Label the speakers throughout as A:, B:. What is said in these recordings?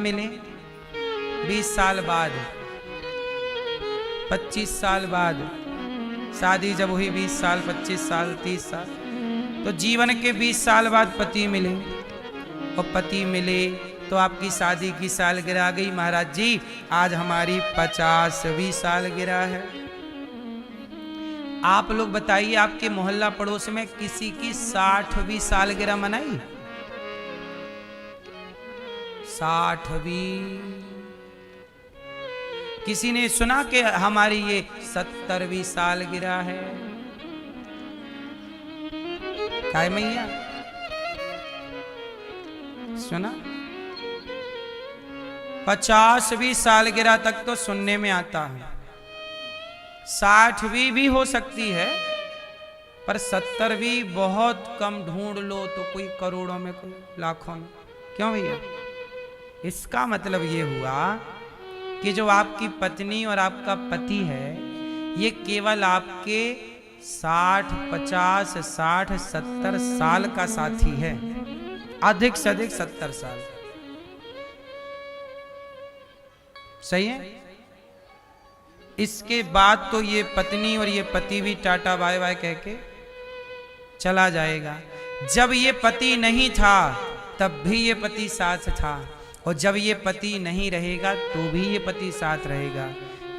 A: मिले 20 साल बाद, 25 साल बाद शादी जब हुई, 20 साल, 25 साल, 30 साल, तो जीवन के 20 साल बाद पति मिले। और पति मिले तो आपकी शादी की सालगिरह आ गई। महाराज जी आज हमारी 50वीं सालगिरह है। आप लोग बताइए, आपके मोहल्ला पड़ोस में किसी की 60वीं सालगिरह मनाई? 60वीं। किसी ने सुना कि हमारी ये 70वीं सालगिरह है? काय मैया सुना? 50वीं सालगिरह तक तो सुनने में आता है, 60वीं भी हो सकती है, पर 70वीं बहुत कम। ढूंढ लो तो कोई करोड़ों में, कोई लाखों में। क्यों भैया? इसका मतलब ये हुआ कि जो आपकी पत्नी और आपका पति है, ये केवल आपके 60, 50, 60, 70 साल का साथी है, अधिक से अधिक 70 साल। सही है? इसके बाद तो ये पत्नी और ये पति भी टाटा बाय बाय कह के चला जाएगा। जब ये पति नहीं था तब भी ये पति साथ था, और जब ये पति नहीं रहेगा तो भी ये पति साथ रहेगा।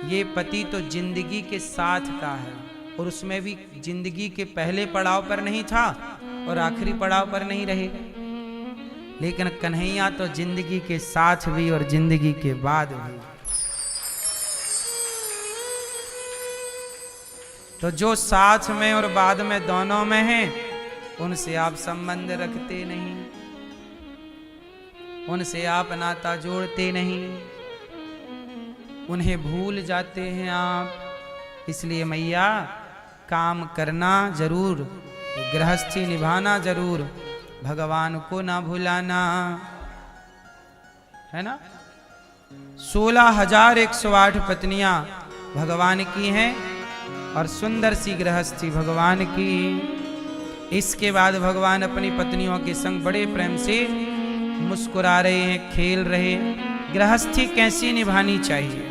A: ये पति तो जिंदगी के साथ का है, और उसमें भी जिंदगी के पहले पड़ाव पर नहीं था और आखिरी पड़ाव पर नहीं रहेगा। लेकिन कन्हैया तो जिंदगी के साथ भी और जिंदगी के बाद भी। तो जो साथ में और बाद में दोनों में हैं, उनसे आप संबंध रखते नहीं, उनसे आप नाता जोड़ते नहीं, उन्हें भूल जाते हैं आप। इसलिए मैया काम करना जरूर, गृहस्थी निभाना जरूर, भगवान को ना भुलाना, है ना। 16,108 पत्नियां भगवान की हैं और सुंदर सी गृहस्थी भगवान की। इसके बाद भगवान अपनी पत्नियों के संग बड़े प्रेम से मुस्कुरा रहे हैं, खेल रहे हैं। गृहस्थी कैसी निभानी चाहिए?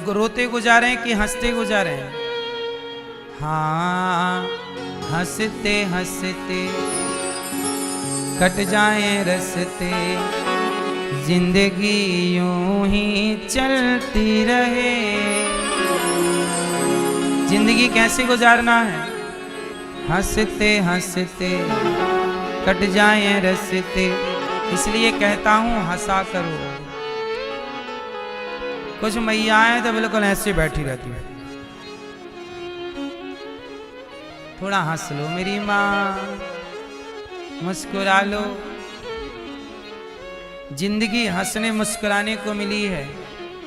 A: रोते गुजारे कि हंसते गुजारे? हाँ, हंसते हंसते कट जाए रस्ते, जिंदगी यूं ही चलती रहे। जिंदगी कैसे गुजारना है? हंसते हंसते कट जाए रस्ते। इसलिए कहता हूं हंसा करो। कुछ मैयाएं तो बिल्कुल ऐसे बैठी रहती है। थोड़ा हंस लो मेरी माँ, मुस्कुरा लो। जिंदगी हंसने मुस्कुराने को मिली है,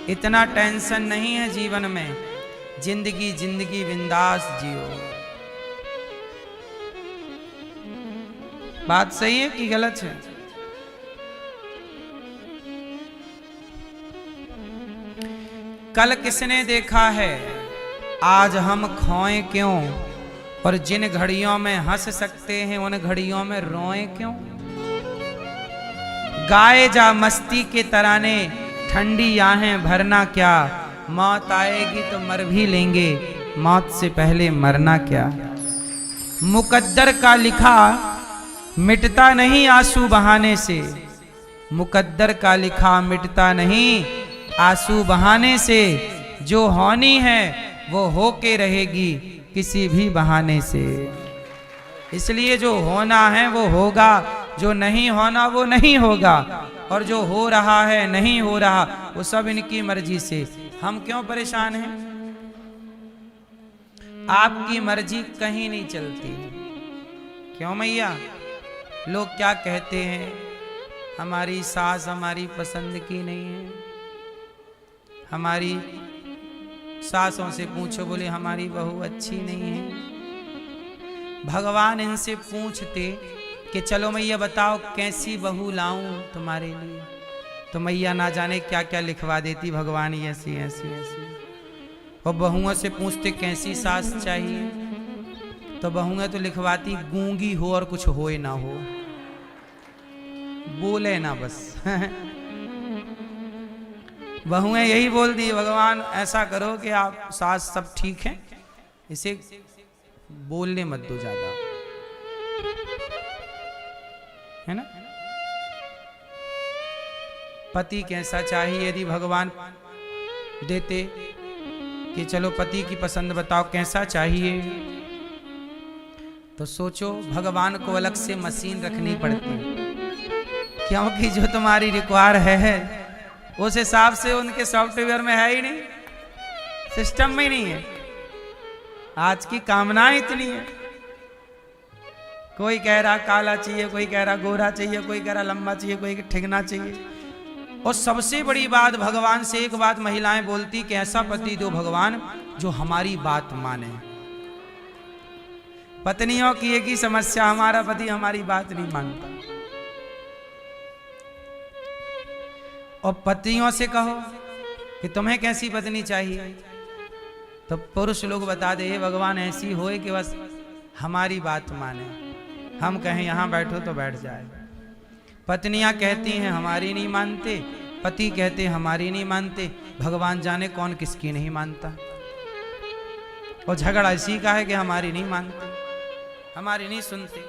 A: इतना टेंशन नहीं है जीवन में। जिंदगी जिंदगी बिंदास जियो। बात सही है कि गलत है? कल किसने देखा है आज हम खोएं क्यों, और जिन घड़ियों में हंस सकते हैं उन घड़ियों में रोएं क्यों। गाए जा मस्ती के तराने, ठंडी आहें भरना क्या। मौत आएगी तो मर भी लेंगे, मौत से पहले मरना क्या। मुकद्दर का लिखा मिटता नहीं आंसू बहाने से, मुकद्दर का लिखा मिटता नहीं आंसू बहाने से। जो होनी है वो होके रहेगी किसी भी बहाने से। इसलिए जो होना है वो होगा, जो नहीं होना वो नहीं होगा, और जो हो रहा है नहीं हो रहा वो सब इनकी मर्जी से। हम क्यों परेशान हैं? आपकी मर्जी कहीं नहीं चलती। क्यों मैया? लोग क्या कहते हैं, हमारी सास हमारी पसंद की नहीं है। हमारी सासों से पूछो, बोले हमारी बहू अच्छी नहीं है। भगवान इनसे पूछते कि चलो मैया बताओ कैसी बहू लाऊं तुम्हारे लिए, तो मैया ना जाने क्या क्या लिखवा देती भगवान, ऐसी ऐसी ऐसी। और बहुओं से पूछते कैसी सास चाहिए, तो बहुएं तो लिखवाती गूंगी हो और कुछ होए ना हो। बोले ना बस। बहुएं यही बोल दी, भगवान ऐसा करो कि आप सास सब ठीक हैं, इसे बोलने मत दो ज्यादा, है ना। पति कैसा चाहिए यदि भगवान देते कि चलो पति की पसंद बताओ कैसा चाहिए, तो सोचो भगवान को अलग से मशीन रखनी पड़ती, क्योंकि जो तुम्हारी रिक्वायर है उस हिसाब से उनके सॉफ्टवेयर में है ही नहीं, सिस्टम में ही नहीं है। आज की कामनाएं इतनी है, कोई कह रहा काला चाहिए, कोई कह रहा गोरा चाहिए, कोई कह रहा लंबा चाहिए, कोई ठिगना चाहिए। और सबसे बड़ी बात, भगवान से एक बात महिलाएं बोलती कि ऐसा पति दो भगवान जो हमारी बात माने। पत्नियों की एक ही समस्या, हमारा पति हमारी बात नहीं मानता। और पतियों से कहो कि तुम्हें कैसी पत्नी चाहिए, तो पुरुष लोग बता दे भगवान ऐसी होए कि बस हमारी बात माने, हम कहें यहां बैठो तो बैठ जाए। पत्नियां कहती हैं हमारी नहीं मानते, पति कहते हमारी नहीं मानते, भगवान जाने कौन किसकी नहीं मानता। और झगड़ा इसी का है कि हमारी नहीं मानते, हमारी नहीं सुनते।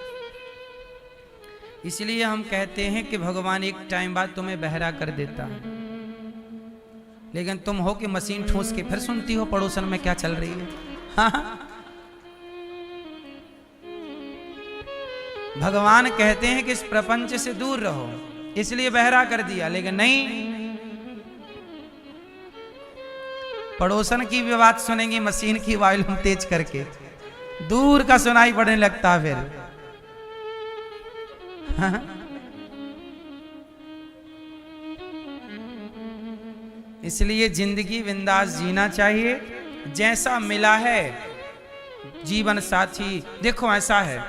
A: इसलिए हम कहते हैं कि भगवान एक टाइम बाद तुम्हें बहरा कर देता है, लेकिन तुम हो कि मशीन ठूस के फिर सुनती हो पड़ोसन में क्या चल रही है। हाँ? भगवान कहते हैं कि इस प्रपंच से दूर रहो, इसलिए बहरा कर दिया, लेकिन नहीं, पड़ोसन की भी बात सुनेंगी मशीन की वॉल्यूम तेज करके, दूर का सुनाई पड़ने लगता फिर। हाँ? इसलिए जिंदगी बिंदास जीना चाहिए, जैसा मिला है जीवन साथी। देखो ऐसा है,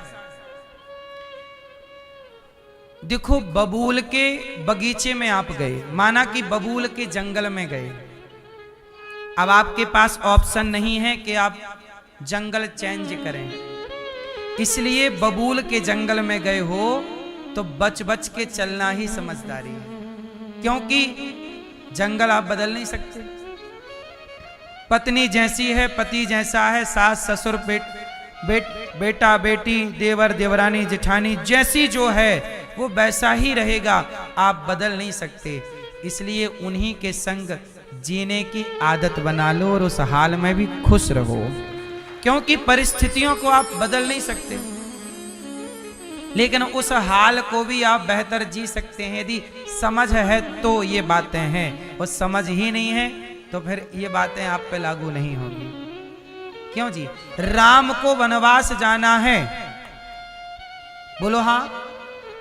A: देखो बबूल के बगीचे में आप गए, माना कि बबूल के जंगल में गए, अब आपके पास ऑप्शन नहीं है कि आप जंगल चेंज करें, इसलिए बबूल के जंगल में गए हो तो बच बच के चलना ही समझदारी है, क्योंकि जंगल आप बदल नहीं सकते। पत्नी जैसी है, पति जैसा है, सास ससुर बेटा बेटी, देवर देवरानी जेठानी जैसी जो है वो वैसा ही रहेगा, आप बदल नहीं सकते। इसलिए उन्हीं के संग जीने की आदत बना लो और उस हाल में भी खुश रहो, क्योंकि परिस्थितियों को आप बदल नहीं सकते, लेकिन उस हाल को भी आप बेहतर जी सकते हैं यदि समझ है तो ये बातें हैं, और समझ ही नहीं है तो फिर ये बातें आप पे लागू नहीं होगी। क्यों जी? राम को वनवास जाना है, बोलो हाँ।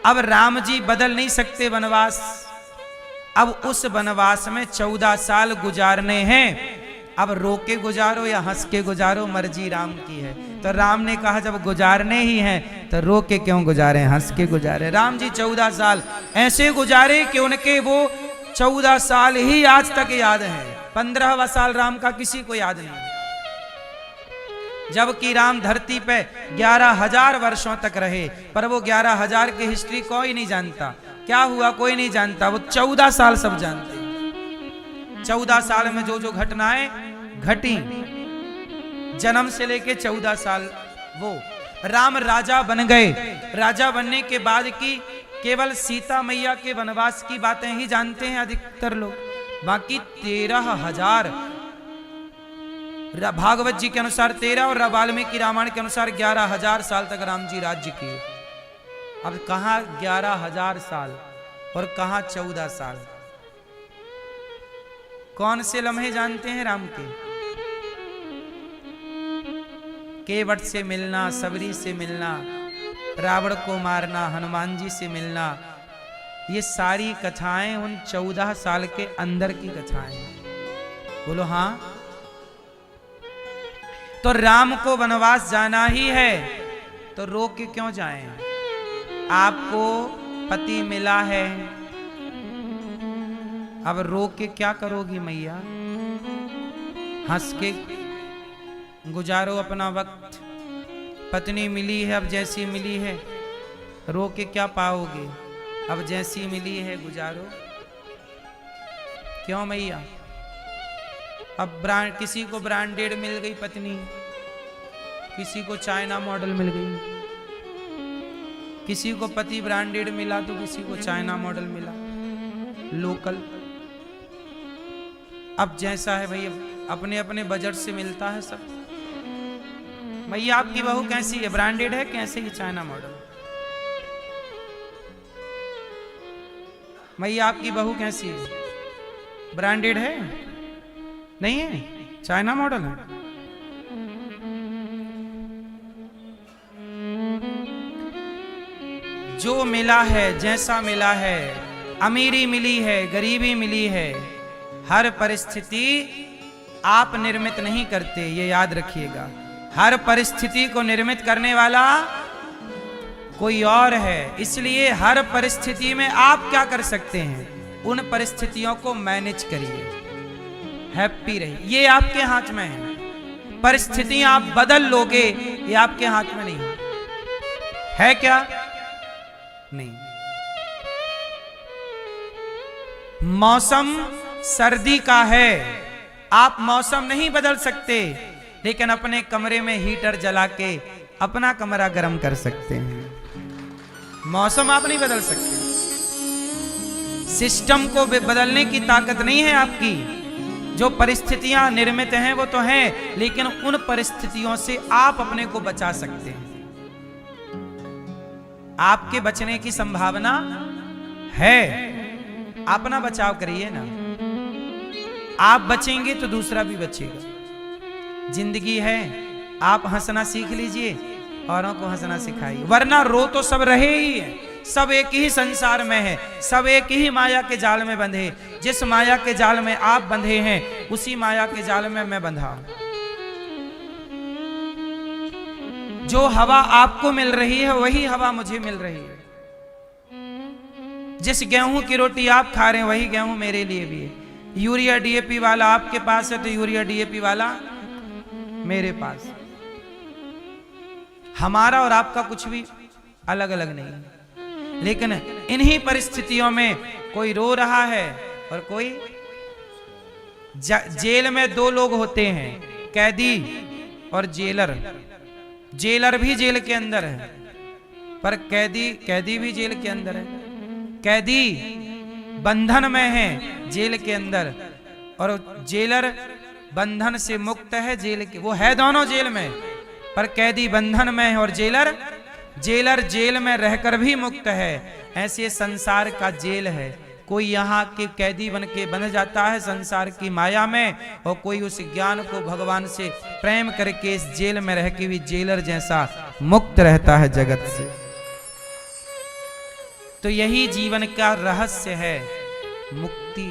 A: अब राम जी बदल नहीं सकते वनवास, अब उस वनवास में 14 साल गुजारने हैं, अब रो के गुजारो या हंस के गुजारो, मर्जी राम की है। तो राम ने कहा जब गुजारने ही हैं तो रो के क्यों गुजारे, हंस के गुजारे। राम जी 14 साल ऐसे गुजारे कि उनके वो 14 साल ही आज तक याद हैं, 15वां साल राम का किसी को याद नहीं। जबकि राम धरती पे 11,000 वर्षों तक रहे, पर वो 11,000 की हिस्ट्री कोई नहीं जानता, क्या हुआ कोई नहीं जानता, वो 14 साल सब जानते। 14 साल में जो जो घटनाएं घटी, जन्म से लेके 14 साल वो राम राजा बन गए। राजा बनने के बाद की केवल सीता मैया के वनवास की बातें ही जानते हैं अधिकतर लोग, बाकी 13,000 भागवत जी के अनुसार 13 और वाल्मीकि रामायण के अनुसार 11,000 साल तक राम जी राज्य किए। अब कहां 11,000 साल और कहां 14 साल, कौन से लम्हे जानते हैं राम के? केवट से मिलना, सबरी से मिलना, रावण को मारना, हनुमान जी से मिलना, ये सारी कथाएं उन 14 साल के अंदर की कथाएं। बोलो हाँ। तो राम को वनवास जाना ही है तो रो के क्यों जाएं? आपको पति मिला है, अब रो के क्या करोगी मैया? हंस के गुजारो अपना वक्त। पत्नी मिली है, अब जैसी मिली है, रो के क्या पाओगे? अब जैसी मिली है गुजारो। क्यों मैया? अब किसी को ब्रांडेड मिल गई पत्नी, किसी को चाइना मॉडल मिल गई, किसी को पति ब्रांडेड मिला तो किसी को चाइना मॉडल मिला लोकल। अब जैसा है भैया, अपने अपने बजट से मिलता है सब। भैया आपकी बहू कैसी है? ब्रांडेड है कैसे? China model. भैया आपकी बहू कैसी है? ब्रांडेड है? नहीं है, चाइना मॉडल है। जो मिला है, जैसा मिला है, अमीरी मिली है, गरीबी मिली है, हर परिस्थिति आप निर्मित नहीं करते, ये याद रखिएगा। हर परिस्थिति को निर्मित करने वाला कोई और है। इसलिए हर परिस्थिति में आप क्या कर सकते हैं? उन परिस्थितियों को मैनेज करिए, हैप्पी रहिए। ये आपके हाथ में है। परिस्थितियां आप बदल लोगे, ये आपके हाथ में नहीं है। क्या? नहीं। मौसम सर्दी का है, आप मौसम नहीं बदल सकते, लेकिन अपने कमरे में हीटर जला के अपना कमरा गर्म कर सकते हैं। मौसम आप नहीं बदल सकते। सिस्टम को बदलने की ताकत नहीं है आपकी। जो परिस्थितियां निर्मित हैं वो तो हैं, लेकिन उन परिस्थितियों से आप अपने को बचा सकते हैं। आपके बचने की संभावना है, अपना बचाव करिए ना। आप बचेंगे तो दूसरा भी बचेगा। जिंदगी है, आप हंसना सीख लीजिए, औरों को हंसना सिखाइए, वरना रो तो सब रहे ही है। सब एक ही संसार में है, सब एक ही माया के जाल में बंधे। जिस माया के जाल में आप बंधे हैं, उसी माया के जाल में मैं बंधा हूं। जो हवा आपको मिल रही है वही हवा मुझे मिल रही है। जिस गेहूं की रोटी आप खा रहे हैं वही गेहूं मेरे लिए भी है। यूरिया डीएपी वाला आपके पास है तो यूरिया डीएपी वाला मेरे पास। हमारा और आपका कुछ भी अलग अलग नहीं है। लेकिन इन्हीं परिस्थितियों में कोई रो रहा है और कोई जेल में दो लोग होते हैं, कैदी और जेलर। जेलर भी जेल के अंदर है, पर कैदी भी जेल के अंदर है। कैदी बंधन में है जेल के अंदर, और जेलर बंधन से मुक्त है जेल के। वो है दोनों जेल में, पर कैदी बंधन में है और जेलर जेल में रहकर भी मुक्त है। ऐसे संसार का जेल है। कोई यहाँ के कैदी बन के बंध जाता है संसार की माया में, और कोई उस ज्ञान को भगवान से प्रेम करके इस जेल में रह के भी जेलर जैसा मुक्त रहता है जगत से। तो यही जीवन का रहस्य है, मुक्ति।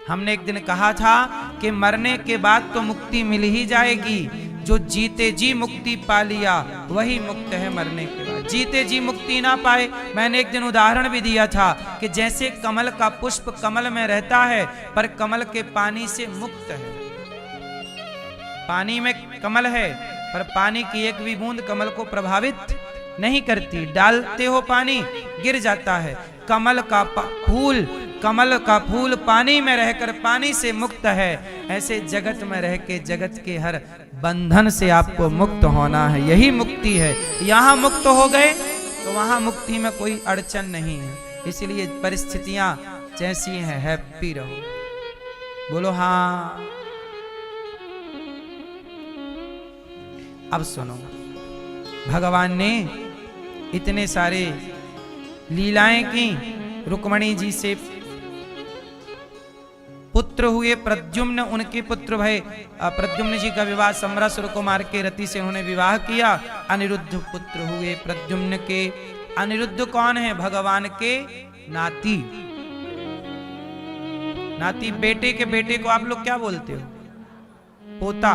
A: हमने एक दिन कहा था कि मरने के बाद तो मुक्ति मिल ही जाएगी। जो जीते जी मुक्ति पा लिया वही मुक्त है मरने के बाद। जीते जी मुक्ति ना पाए, मैंने एक दिन उदाहरण भी दिया था कि जैसे कमल का पुष्प कमल में रहता है, पर कमल के पानी से मुक्त है। पानी में कमल है, पर पानी की एक भी बूंद कमल को प्रभावित नहीं करती। डालते हो पानी, गिर जाता है। कमल का फूल पानी में रहकर पानी से मुक्त है। ऐसे जगत में रह के जगत के हर बंधन से आपको मुक्त होना है। यही मुक्ति है। यहाँ मुक्त हो गए तो वहां मुक्ति में कोई अड़चन नहीं है। इसलिए परिस्थितियां जैसी हैं, हैप्पी रहो। बोलो हाँ। अब सुनो, भगवान ने इतने सारे लीलाएं की। रुक्मणी जी से पुत्र हुए प्रद्युम्न, उनके पुत्र भय। प्रद्युम्न जी का विवाह सम्रासुर को मार के रति से उन्होंने विवाह किया। अनिरुद्ध पुत्र हुए प्रद्युम्न के। अनिरुद्ध कौन है? भगवान के नाती। नाती बेटे के बेटे को आप लोग क्या बोलते हो? पोता।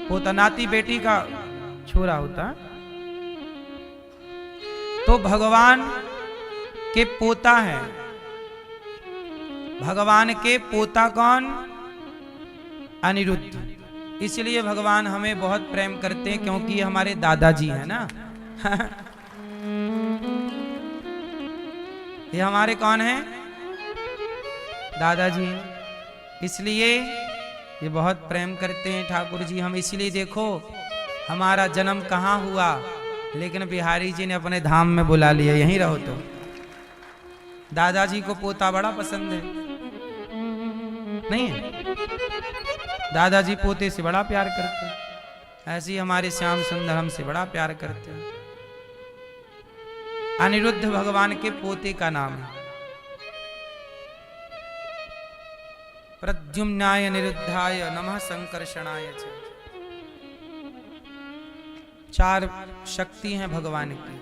A: पोता नाती बेटी का छोरा होता। तो भगवान के पोता है। भगवान के पोता कौन? अनिरुद्ध। इसलिए भगवान हमें बहुत प्रेम करते हैं, क्योंकि हमारे दादाजी हैं ना। ये हमारे कौन हैं? दादाजी। इसलिए ये बहुत प्रेम करते हैं ठाकुर जी। हम इसलिए देखो हमारा जन्म कहाँ हुआ, लेकिन बिहारी जी ने अपने धाम में बुला लिया, यहीं रहो। तो दादाजी को पोता बड़ा पसंद है, नहीं है? दादाजी पोते से बड़ा प्यार करते हैं। ऐसे ही हमारे श्याम सुंदर हमसे बड़ा प्यार करते हैं। अनिरुद्ध भगवान के पोते का नाम है। प्रद्युम्नाय अनिरुद्धाय नमः संकर्षणाय च। 4 शक्ति हैं भगवान की,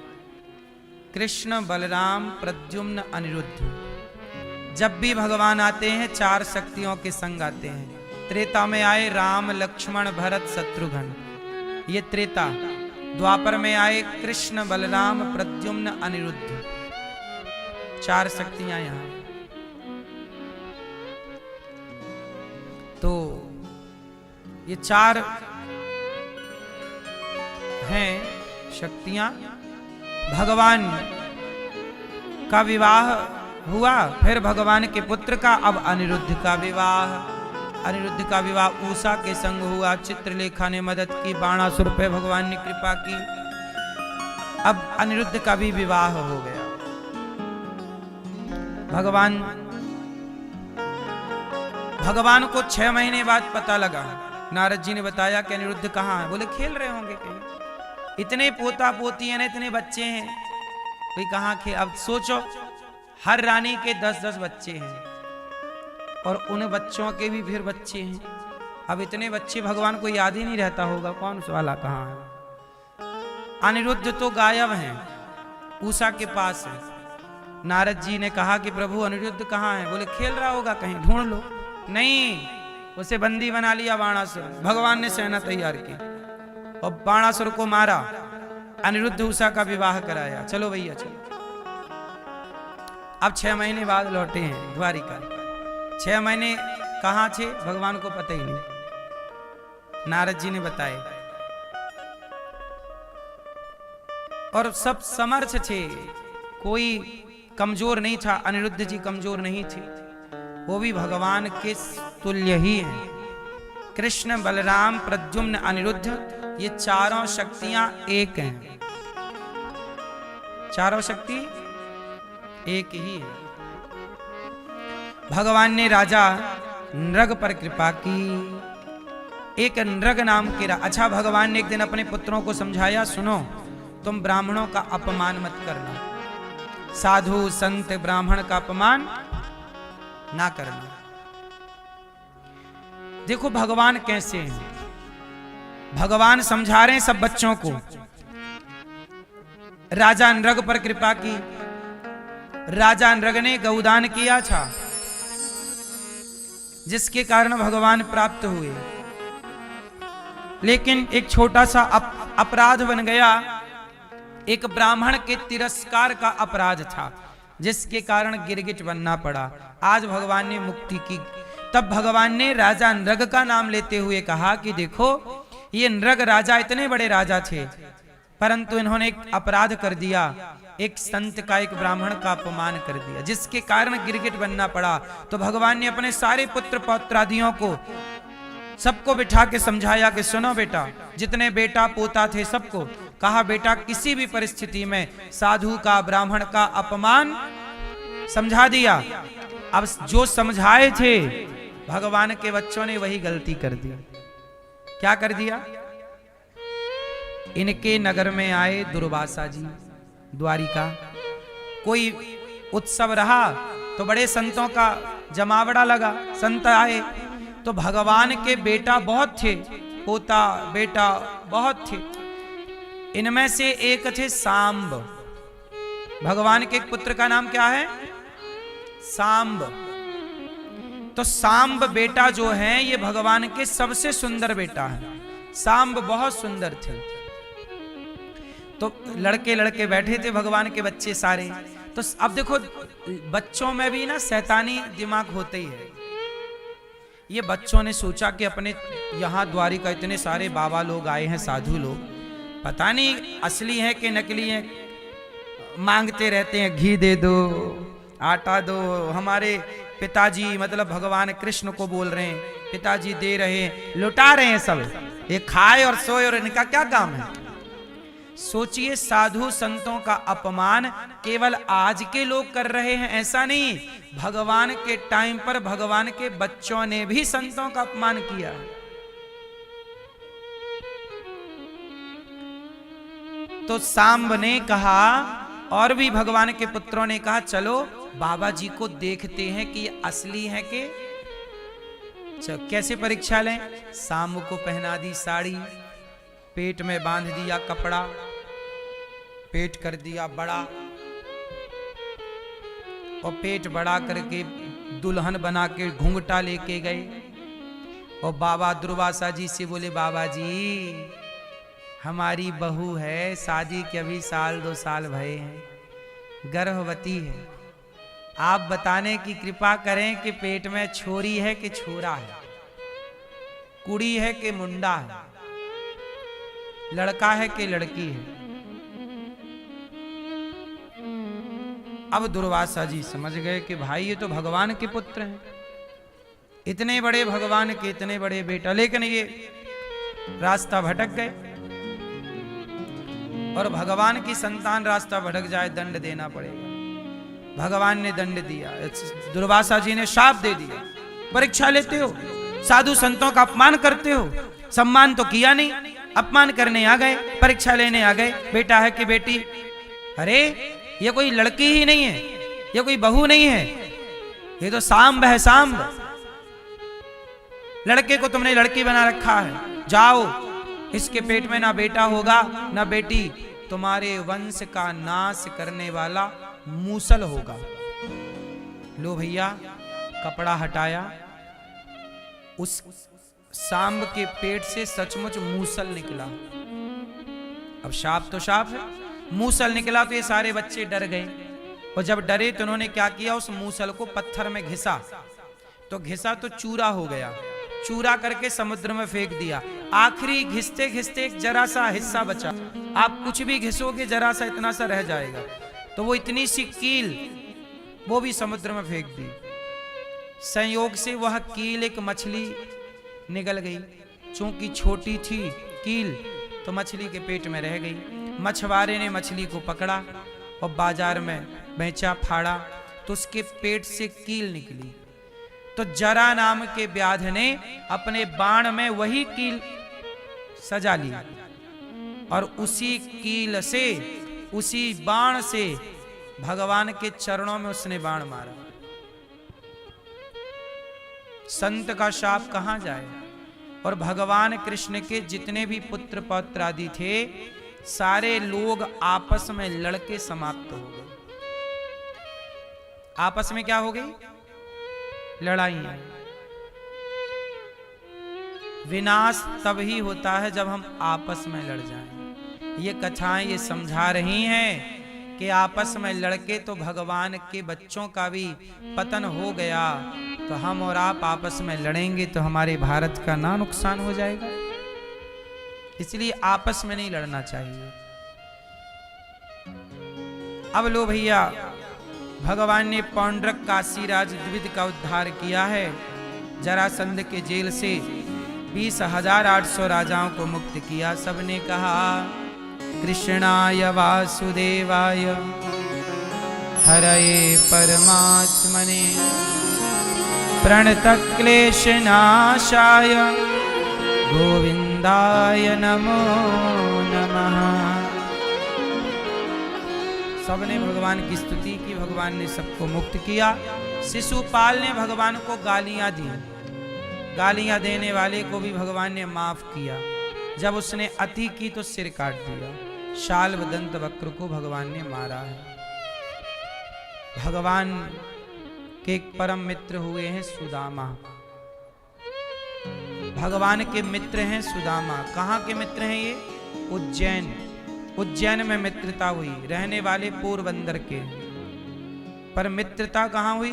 A: कृष्ण, बलराम, प्रद्युम्न, अनिरुद्ध। जब भी भगवान आते हैं 4 शक्तियों के संग आते हैं। त्रेता में आए राम, लक्ष्मण, भरत, शत्रुघ्न, ये त्रेता। द्वापर में आए कृष्ण, बलराम, प्रद्युम्न, अनिरुद्ध। 4 शक्तियां यहां। तो ये 4 हैं शक्तियां। भगवान का विवाह हुआ, फिर भगवान के पुत्र का, अब अनिरुद्ध का विवाह। अनिरुद्ध का विवाह उषा के संग हुआ। चित्रलेखा ने मदद की, बाणासुर पे भगवान ने कृपा की। अब अनिरुद्ध का भी विवाह हो गया। भगवान को 6 महीने बाद पता लगा। नारद जी ने बताया कि अनिरुद्ध कहाँ है। बोले खेल रहे होंगे कहीं, इतने पोता पोती हैं, इतने बच्चे हैं, कोई कहाँ खेल। अब सोचो हर रानी के 10-10 बच्चे हैं और उन बच्चों के भी फिर बच्चे हैं। अब इतने बच्चे भगवान को याद ही नहीं रहता होगा कौन वाला कहाँ है। अनिरुद्ध तो गायब हैं, उषा के पास है। नारद जी ने कहा कि प्रभु अनिरुद्ध कहाँ है? बोले खेल रहा होगा कहीं, ढूंढ लो। नहीं, उसे बंदी बना लिया बाणासुर। भगवान ने सेना तैयार की और बाणासुर को मारा। अनिरुद्ध उषा का विवाह कराया। चलो भैया चलो। अब 6 महीने बाद लौटे हैं द्वारिका। 6 महीने कहाँ थे भगवान को पता ही नहीं। नारद जी ने बताए और सब समर्थ थे, कोई कमजोर नहीं था। अनिरुद्ध जी कमजोर नहीं थे, वो भी भगवान के तुल्य ही हैं। कृष्ण, बलराम, प्रद्युम्न, अनिरुद्ध, ये 4 शक्तियां एक हैं। 4 शक्ति एक ही है। भगवान ने राजा नृग पर कृपा की। एक नृग नाम के अच्छा, भगवान ने एक दिन अपने पुत्रों को समझाया, सुनो तुम ब्राह्मणों का अपमान मत करना, साधु संत ब्राह्मण का अपमान ना करना। देखो भगवान कैसे हैं। भगवान समझा रहे हैं सब बच्चों को। राजा नृग पर कृपा की। राजा नृग ने गौदान किया था, जिसके कारण भगवान प्राप्त हुए। लेकिन एक छोटा सा अपराध बन गया। एक ब्राह्मण के तिरस्कार का अपराध था, जिसके कारण गिरगिट बनना पड़ा। आज भगवान ने मुक्ति की। तब भगवान ने राजा नृग का नाम लेते हुए कहा कि देखो ये नृग राजा इतने बड़े राजा थे, परंतु इन्होंने एक अपराध कर दिया, एक संत का, एक ब्राह्मण का अपमान कर दिया, जिसके कारण गिरगिट बनना पड़ा। तो भगवान ने अपने सारे पुत्र पौत्रादियों को सबको बिठा के समझाया कि सुनो बेटा, जितने बेटा पोता थे सबको कहा, बेटा किसी भी परिस्थिति में साधु का, ब्राह्मण का अपमान समझा दिया। अब जो समझाए थे भगवान के बच्चों ने वही गलती कर दी। क्या कर दिया? इनके नगर में आए दुर्वासा जी द्वारिका। कोई उत्सव रहा तो बड़े संतों का जमावड़ा लगा। संत आए तो भगवान के बेटा बहुत थे, पोता बेटा बहुत थे। इनमें से एक थे सांब। भगवान के एक पुत्र का नाम क्या है? सांब। तो सांब बेटा जो है ये भगवान के सबसे सुंदर बेटा है। सांब बहुत सुंदर थे। तो लड़के लड़के बैठे थे भगवान के बच्चे सारे। तो अब देखो बच्चों में भी ना शैतानी दिमाग होते ही है। ये बच्चों ने सोचा कि अपने यहाँ द्वारिका इतने सारे बाबा लोग आए हैं, साधु लोग, पता नहीं असली है कि नकली है। मांगते रहते हैं घी दे दो, आटा दो। हमारे पिताजी मतलब भगवान कृष्ण को बोल रहे हैं, पिताजी दे रहे हैं, लुटा रहे हैं सब, ये खाए और सोए और इनका क्या काम है। सोचिए साधु संतों का अपमान केवल आज के लोग कर रहे हैं ऐसा नहीं, भगवान के टाइम पर भगवान के बच्चों ने भी संतों का अपमान किया है। तो सांब ने कहा और भी भगवान के पुत्रों ने कहा चलो बाबा जी को देखते हैं कि ये असली है कि कैसे परीक्षा लें। सांब को पहना दी साड़ी, पेट में बांध दिया कपड़ा, पेट कर दिया बड़ा, और पेट बड़ा करके दुल्हन बना के घूंघटा लेके गए और बाबा दुर्वासा जी से बोले बाबा जी हमारी बहू है, शादी के अभी 1-2 साल भये हैं, गर्भवती है, आप बताने की कृपा करें कि पेट में छोरी है कि छोरा है, कुड़ी है कि मुंडा है, लड़का है कि लड़की है। अब दुर्वासा जी समझ गए कि भाई ये तो भगवान के पुत्र हैं, इतने बड़े भगवान के इतने बड़े बेटा, लेकिन ये रास्ता भटक गए। और भगवान की संतान रास्ता भटक जाए दंड देना पड़ेगा। भगवान ने दंड दिया, दुर्वासा जी ने शाप दे दिया, परीक्षा लेते हो, साधु संतों का अपमान करते हो, सम्मान तो किया नहीं, अपमान करने आ गए, परीक्षा लेने आ गए, बेटा है कि बेटी। अरे ये कोई लड़की ही नहीं है, ये कोई बहू नहीं है, ये तो सांब है, सांब। लड़के को तुमने लड़की बना रखा है, जाओ इसके पेट में ना बेटा होगा ना बेटी, तुम्हारे वंश का नाश करने वाला मूसल होगा। लो भैया कपड़ा हटाया, उस सांब के पेट से सचमुच मूसल निकला। अब शाप तो शाप है, मूसल निकला तो ये सारे बच्चे डर गए, और जब डरे तो उन्होंने क्या किया, उस मूसल को पत्थर में घिसा, तो घिसा तो चूरा हो गया, चूरा करके समुद्र में फेंक दिया। आखिरी घिसते घिसते एक जरा सा हिस्सा बचा, आप कुछ भी घिसोगे जरा सा इतना सा रह जाएगा, तो वो इतनी सी कील वो भी समुद्र में फेंक दी। संयोग से वह कील एक मछली निगल गई, चूंकि छोटी थी कील तो मछली के पेट में रह गई। मछुआरे ने मछली को पकड़ा और बाजार में बेचा, फाड़ा, तो उसके पेट से कील निकली। तो जरा नाम के व्याध ने अपने बाण में वही कील सजा ली और उसी कील से, उसी बाण से भगवान के चरणों में उसने बाण मारा। संत का शाप कहां जाए। और भगवान कृष्ण के जितने भी पुत्र पौत्र आदि थे, सारे लोग आपस में लड़के समाप्त हो गए। आपस में क्या हो गई? लड़ाइयां। विनाश तब ही होता है जब हम आपस में लड़ जाएं। ये कथाएं ये समझा रही हैं कि आपस में लड़के तो भगवान के बच्चों का भी पतन हो गया, तो हम और आप आपस में लड़ेंगे तो हमारे भारत का ना नुकसान हो जाएगा। इसलिए आपस में नहीं लड़ना चाहिए। अब लो भैया, भगवान ने पौंड्रक काशीराज द्विविद का उद्धार किया है। जरासंध के जेल से 20,800 राजाओं को मुक्त किया। सबने कहा कृष्णाय वासुदेवाय हरये परमात्मने प्रणतक्लेशनाशाय गोविंदाय नमो नमः। सबने भगवान की स्तुति की, भगवान ने सबको मुक्त किया। शिशुपाल ने भगवान को गालियां दी, गालियां देने वाले को भी भगवान ने माफ किया। जब उसने अति की तो सिर काट दिया। शाल्व दंत वक्र को भगवान ने मारा है। भगवान के एक परम मित्र हुए हैं सुदामा। भगवान के मित्र हैं सुदामा। कहाँ के मित्र हैं ये? उज्जैन। उज्जैन में मित्रता हुई, रहने वाले पोरबंदर के, पर मित्रता कहाँ हुई?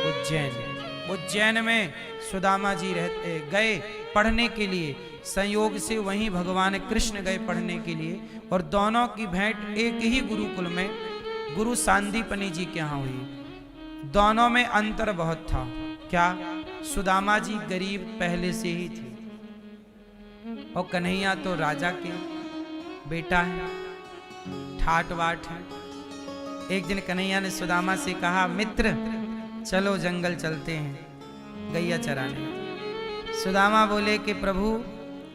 A: उज्जैन। उज्जैन में सुदामा जी रहते गए पढ़ने के लिए। संयोग से वहीं भगवान कृष्ण गए पढ़ने के लिए, और दोनों की भेंट एक ही गुरुकुल में गुरु सांदीपनी जी के यहाँ हुई। दोनों में अंतर बहुत था। क्या? सुदामा जी गरीब पहले से ही थे और कन्हैया तो राजा के बेटा है, ठाट बाट है। एक दिन कन्हैया ने सुदामा से कहा, मित्र चलो जंगल चलते हैं गैया चराने। सुदामा बोले कि प्रभु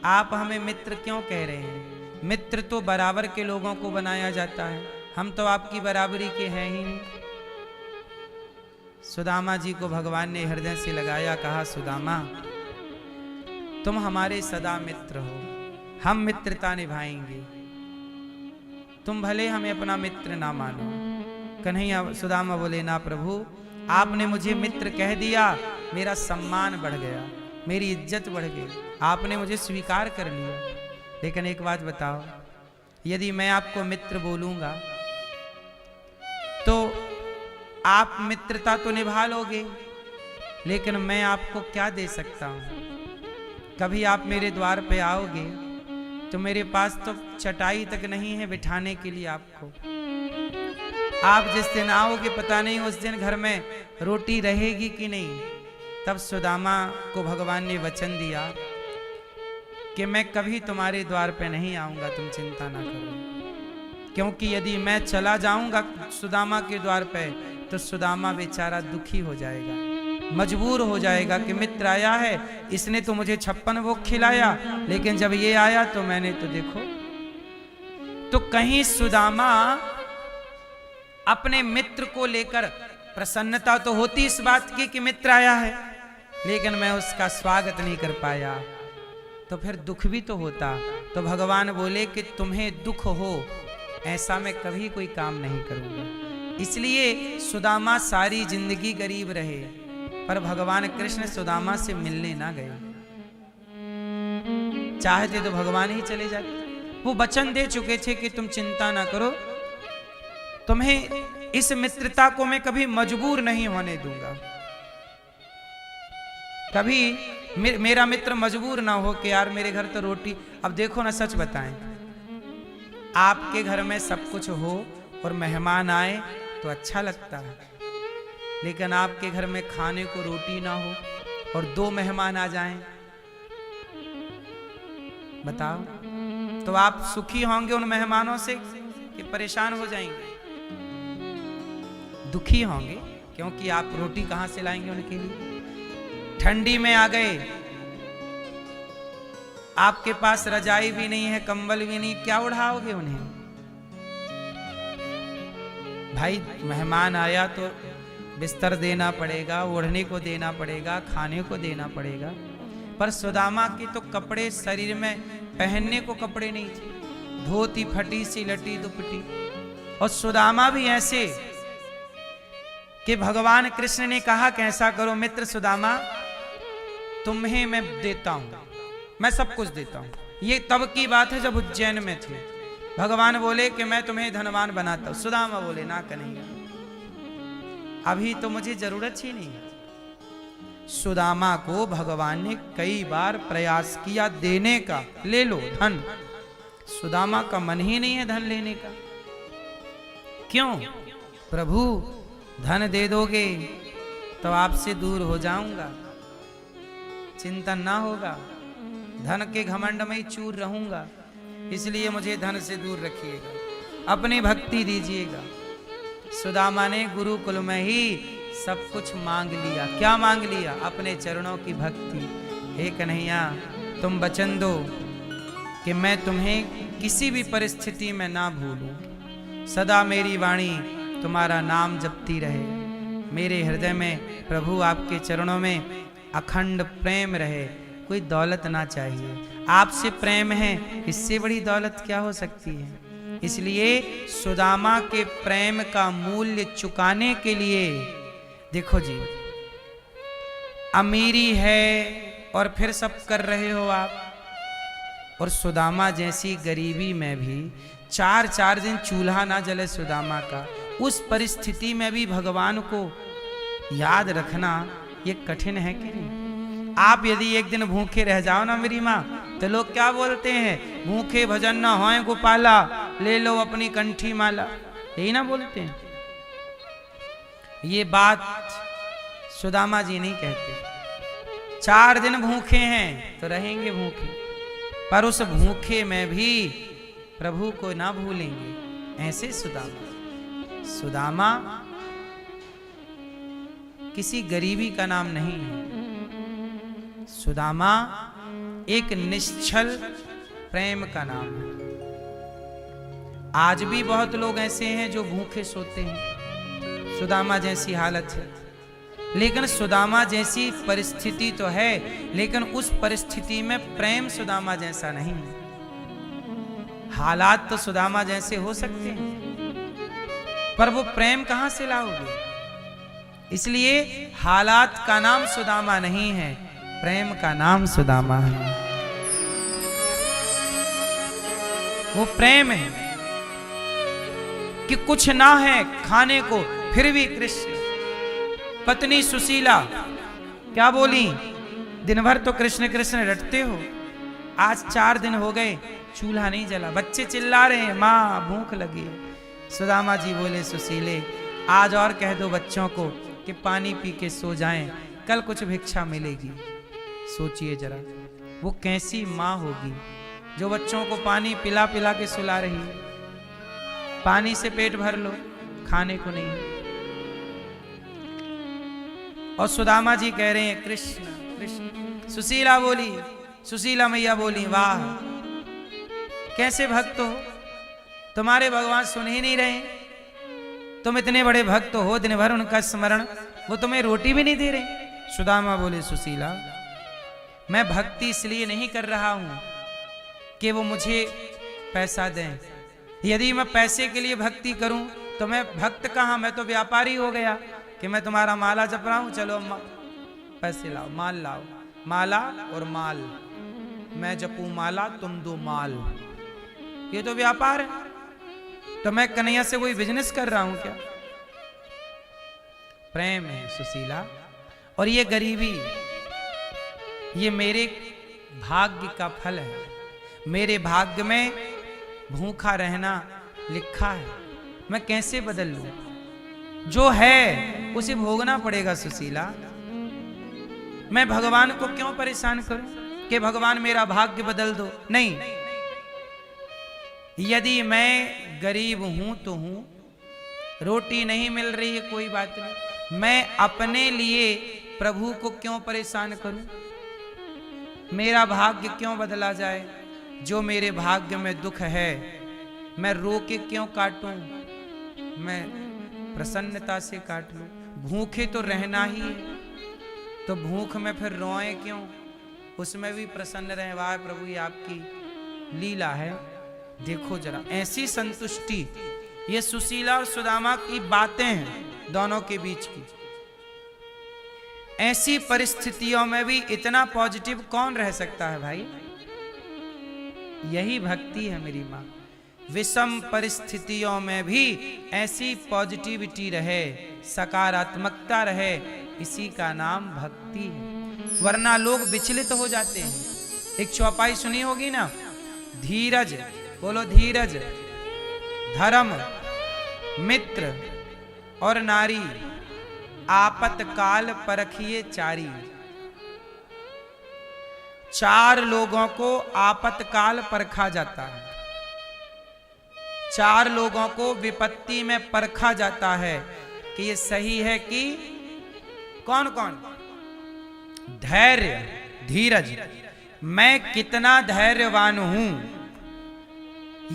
A: आप हमें मित्र क्यों कह रहे हैं? मित्र तो बराबर के लोगों को बनाया जाता है, हम तो आपकी बराबरी के हैं ही नहीं। सुदामा जी को भगवान ने हृदय से लगाया, कहा सुदामा तुम हमारे सदा मित्र हो, हम मित्रता निभाएंगे, तुम भले हमें अपना मित्र ना मानो। कन्हैया सुदामा बोले, ना प्रभु आपने मुझे मित्र कह दिया, मेरा सम्मान बढ़ गया, मेरी इज्जत बढ़ गई, आपने मुझे स्वीकार कर लिया। लेकिन एक बात बताओ, यदि मैं आपको मित्र बोलूंगा तो आप मित्रता तो निभा लोगे, लेकिन मैं आपको क्या दे सकता हूं? कभी आप मेरे द्वार पे आओगे तो मेरे पास तो चटाई तक नहीं है बिठाने के लिए आपको। आप जिस दिन आओगे पता नहीं उस दिन घर में रोटी रहेगी कि नहीं। तब सुदामा को भगवान ने वचन दिया कि मैं कभी तुम्हारे द्वार पे नहीं आऊंगा, तुम चिंता ना करो। क्योंकि यदि मैं चला जाऊंगा सुदामा के द्वार पे तो सुदामा बेचारा दुखी हो जाएगा, मजबूर हो जाएगा कि मित्र आया है, इसने तो मुझे 56 भोग खिलाया, लेकिन जब ये आया तो मैंने तो देखो। तो कहीं सुदामा अपने मित्र को लेकर प्रसन्नता तो होती इस बात की कि मित्र आया है, लेकिन मैं उसका स्वागत नहीं कर पाया, तो फिर दुख भी तो होता। तो भगवान बोले कि तुम्हें दुख हो ऐसा मैं कभी कोई काम नहीं करूंगा। इसलिए सुदामा सारी जिंदगी गरीब रहे, पर भगवान कृष्ण सुदामा से मिलने ना गए। चाहते तो भगवान ही चले जाते, वो वचन दे चुके थे कि तुम चिंता ना करो, तुम्हें इस मित्रता को मैं कभी मजबूर नहीं होने दूंगा। कभी मेरा मित्र मजबूर ना हो कि यार मेरे घर तो रोटी। अब देखो ना, सच बताएं, आपके घर में सब कुछ हो और मेहमान आए तो अच्छा लगता है, लेकिन आपके घर में खाने को रोटी ना हो और 2 मेहमान आ जाएं, बताओ तो आप सुखी होंगे उन मेहमानों से कि परेशान हो जाएंगे? दुखी होंगे, क्योंकि आप रोटी कहां से लाएंगे उनके लिए? ठंडी में आ गए, आपके पास रजाई भी नहीं है, कंबल भी नहीं, क्या उड़ाओगे उन्हें? भाई मेहमान आया तो बिस्तर देना पड़ेगा, ओढ़ने को देना पड़ेगा, खाने को देना पड़ेगा। पर सुदामा के तो कपड़े, शरीर में पहनने को कपड़े नहीं थे, धोती फटी सी लटी दुपटी। और सुदामा भी ऐसे कि भगवान कृष्ण ने कहा कैसा करो मित्र सुदामा, तुम्हें मैं देता हूं, मैं सब कुछ देता हूं। ये तब की बात है जब उज्जैन में थे। भगवान बोले कि मैं तुम्हें धनवान बनाता हूं। सुदामा बोले ना कन्हैया, अभी तो मुझे जरूरत ही नहीं। सुदामा को भगवान ने कई बार प्रयास किया देने का, ले लो धन। सुदामा का मन ही नहीं है धन लेने का। क्यों? प्रभु धन दे दोगे तो आपसे दूर हो जाऊंगा, चिंतन ना होगा, धन के घमंड में ही चूर रहूंगा, इसलिए मुझे धन से दूर रखिएगा, अपनी भक्ति दीजिएगा। सुदामा ने गुरुकुल में ही सब कुछ मांग लिया। क्या मांग लिया? अपने चरणों की भक्ति। हे कन्हैया तुम वचन दो कि मैं तुम्हें किसी भी परिस्थिति में ना भूलूं, सदा मेरी वाणी तुम्हारा नाम जपती रहे, मेरे हृदय में प्रभु आपके चरणों में अखंड प्रेम रहे। कोई दौलत ना चाहिए, आपसे प्रेम है, इससे बड़ी दौलत क्या हो सकती है? इसलिए सुदामा के प्रेम का मूल्य चुकाने के लिए देखो जी, अमीरी है और फिर सब कर रहे हो आप, और सुदामा जैसी गरीबी में भी 4 दिन चूल्हा ना जले सुदामा का, उस परिस्थिति में भी भगवान को याद रखना ये कठिन है कि नहीं? आप यदि एक दिन भूखे रह जाओ ना मेरी माँ, तो लोग क्या बोलते हैं? भूखे भजन न होए गोपाला, ले लो अपनी कंठी माला, यही ना बोलते हैं? ये बात सुदामा जी नहीं कहते। 4 दिन भूखे हैं तो रहेंगे भूखे, पर उस भूखे में भी प्रभु को ना भूलेंगे, ऐसे सुदामा। सुदामा किसी गरीबी का नाम नहीं है। सुदामा एक निश्चल प्रेम का नाम है। आज भी बहुत लोग ऐसे हैं जो भूखे सोते हैं, सुदामा जैसी हालत है। लेकिन सुदामा जैसी परिस्थिति तो है, लेकिन उस परिस्थिति में प्रेम सुदामा जैसा नहीं है। हालात तो सुदामा जैसे हो सकते हैं, पर वो प्रेम कहां से लाओगे? इसलिए हालात का नाम सुदामा नहीं है, प्रेम का नाम सुदामा है। वो प्रेम है कि कुछ ना है खाने को, फिर भी कृष्ण। पत्नी सुशीला क्या बोली? दिन भर तो कृष्ण कृष्ण रटते हो, आज 4 दिन हो गए चूल्हा नहीं जला, बच्चे चिल्ला रहे हैं माँ भूख लगी है। सुदामा जी बोले सुशीले आज और कह दो बच्चों को कि पानी पी के सो जाएं, कल कुछ भिक्षा मिलेगी। सोचिए जरा वो कैसी माँ होगी जो बच्चों को पानी पिला पिला के सुला रही है। पानी से पेट भर लो, खाने को नहीं। और सुदामा जी कह रहे हैं कृष्ण कृष्ण। सुशीला बोली, सुशीला मैया बोली वाह कैसे भक्त हो, तुम्हारे भगवान सुन ही नहीं रहे। तुम इतने बड़े भक्त हो, दिन भर उनका स्मरण, वो तुम्हें रोटी भी नहीं दे रहे। सुदामा बोले सुशीला मैं भक्ति इसलिए नहीं कर रहा हूं कि वो मुझे पैसा दें। यदि मैं पैसे के लिए भक्ति करूं तो मैं भक्त कहां, मैं तो व्यापारी हो गया कि मैं तुम्हारा माला जप रहा हूं, चलो पैसे लाओ, माल लाओ, माला और माल, मैं जपूं माला तुम दो माल, ये तो व्यापार है। तो मैं कन्हैया से कोई बिजनेस कर रहा हूं क्या? प्रेम है सुशीला। और ये गरीबी ये मेरे भाग्य का फल है, मेरे भाग्य में भूखा रहना लिखा है, मैं कैसे बदल लूं? जो है उसे भोगना पड़ेगा सुशीला। मैं भगवान को क्यों परेशान करूं कि भगवान मेरा भाग्य बदल दो? नहीं, यदि मैं गरीब हूं तो हूं, रोटी नहीं मिल रही है कोई बात नहीं, मैं अपने लिए प्रभु को क्यों परेशान करूं? मेरा भाग्य क्यों बदला जाए? जो मेरे भाग्य में दुख है मैं रो के क्यों काटूं, मैं प्रसन्नता से काट लूं। भूखे तो रहना ही है, तो भूख में फिर रोए क्यों? उसमें भी प्रसन्न रहे। वाह प्रभु ये आपकी लीला है। देखो जरा ऐसी संतुष्टि, ये सुशीला और सुदामा की बातें हैं दोनों के बीच की। ऐसी परिस्थितियों में भी इतना पॉजिटिव कौन रह सकता है भाई? यही भक्ति है मेरी माँ। विषम परिस्थितियों में भी ऐसी पॉजिटिविटी रहे, सकारात्मकता रहे, इसी का नाम भक्ति है। वरना लोग विचलित हो जाते हैं। एक चौपाई सुनी होगी ना, धीरज, बोलो धीरज, धर्म, मित्र और नारी, आपतकाल परखिए चारी। 4 लोगों को आपतकाल परखा जाता है, 4 लोगों को विपत्ति में परखा जाता है कि ये सही है कि कौन कौन? धैर्य, धीरज, मैं कितना धैर्यवान हूं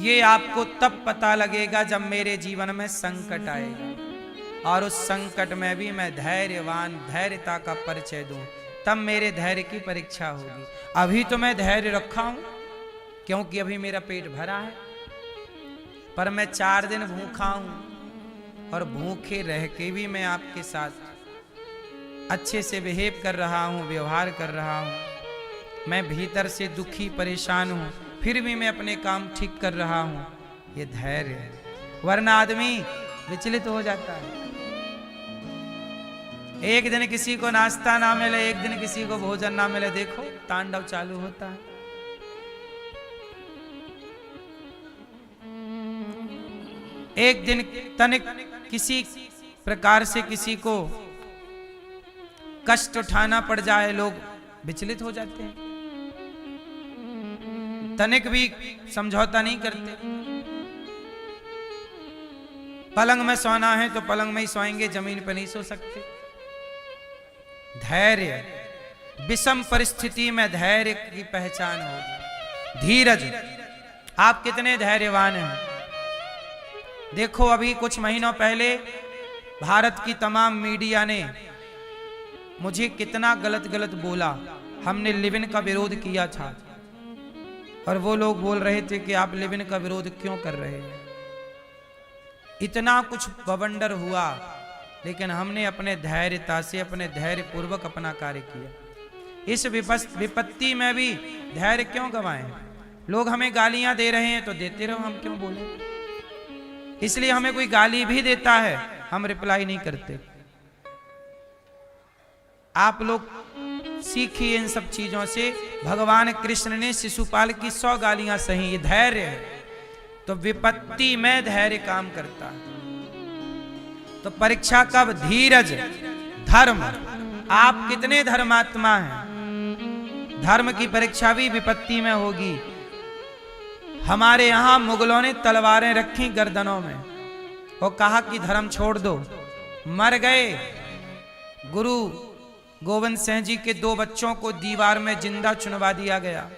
A: ये आपको तब पता लगेगा जब मेरे जीवन में संकट आएगा, और उस संकट में भी मैं धैर्यवान, धैर्यता का परिचय दूं, तब मेरे धैर्य की परीक्षा होगी। अभी तो मैं धैर्य रखा हूं क्योंकि अभी मेरा पेट भरा है, पर मैं 4 दिन भूखा हूं, और भूखे रह के भी मैं आपके साथ अच्छे से बिहेव कर रहा हूं, व्यवहार कर रहा हूं। मैं भीतर से दुखी परेशान हूं, फिर भी मैं अपने काम ठीक कर रहा हूं, ये धैर्य है। वरना आदमी विचलित हो जाता है। एक दिन किसी को नाश्ता ना मिले, एक दिन किसी को भोजन ना मिले, देखो तांडव चालू होता है। एक दिन तनिक किसी प्रकार से किसी को कष्ट उठाना पड़ जाए लोग विचलित हो जाते हैं, तनिक भी समझौता नहीं करते। पलंग में सोना है तो पलंग में ही सोएंगे, जमीन पर नहीं सो सकते। धैर्य, विषम परिस्थिति में धैर्य की पहचान होगी। धीरज, आप कितने धैर्यवान हैं। देखो अभी कुछ महीनों पहले भारत की तमाम मीडिया ने मुझे कितना गलत गलत बोला। हमने लिव इन का विरोध किया था और वो लोग बोल रहे थे कि आप लिव इन का विरोध क्यों कर रहे हैं। इतना कुछ बवंडर हुआ, लेकिन हमने अपने धैर्यता से, अपने धैर्य पूर्वक अपना कार्य किया। इस विपत्ति में भी धैर्य क्यों गवाएं। लोग हमें गालियां दे रहे हैं तो देते रहो, हम क्यों बोले। इसलिए हमें कोई गाली भी देता है हम रिप्लाई नहीं करते। आप लोग सीखिए इन सब चीजों से। भगवान कृष्ण ने शिशुपाल की 100 गालियां सही, ये धैर्य है। तो विपत्ति में धैर्य काम करता है। तो परीक्षा कब? धीरज, धर्म। आप कितने धर्मात्मा हैं। धर्म की परीक्षा भी विपत्ति में होगी। हमारे यहां मुगलों ने तलवारें रखी गर्दनों में और कहा कि धर्म छोड़ दो, मर गए। गुरु गोविंद सिंह जी के 2 बच्चों को दीवार में जिंदा चुनवा दिया गया।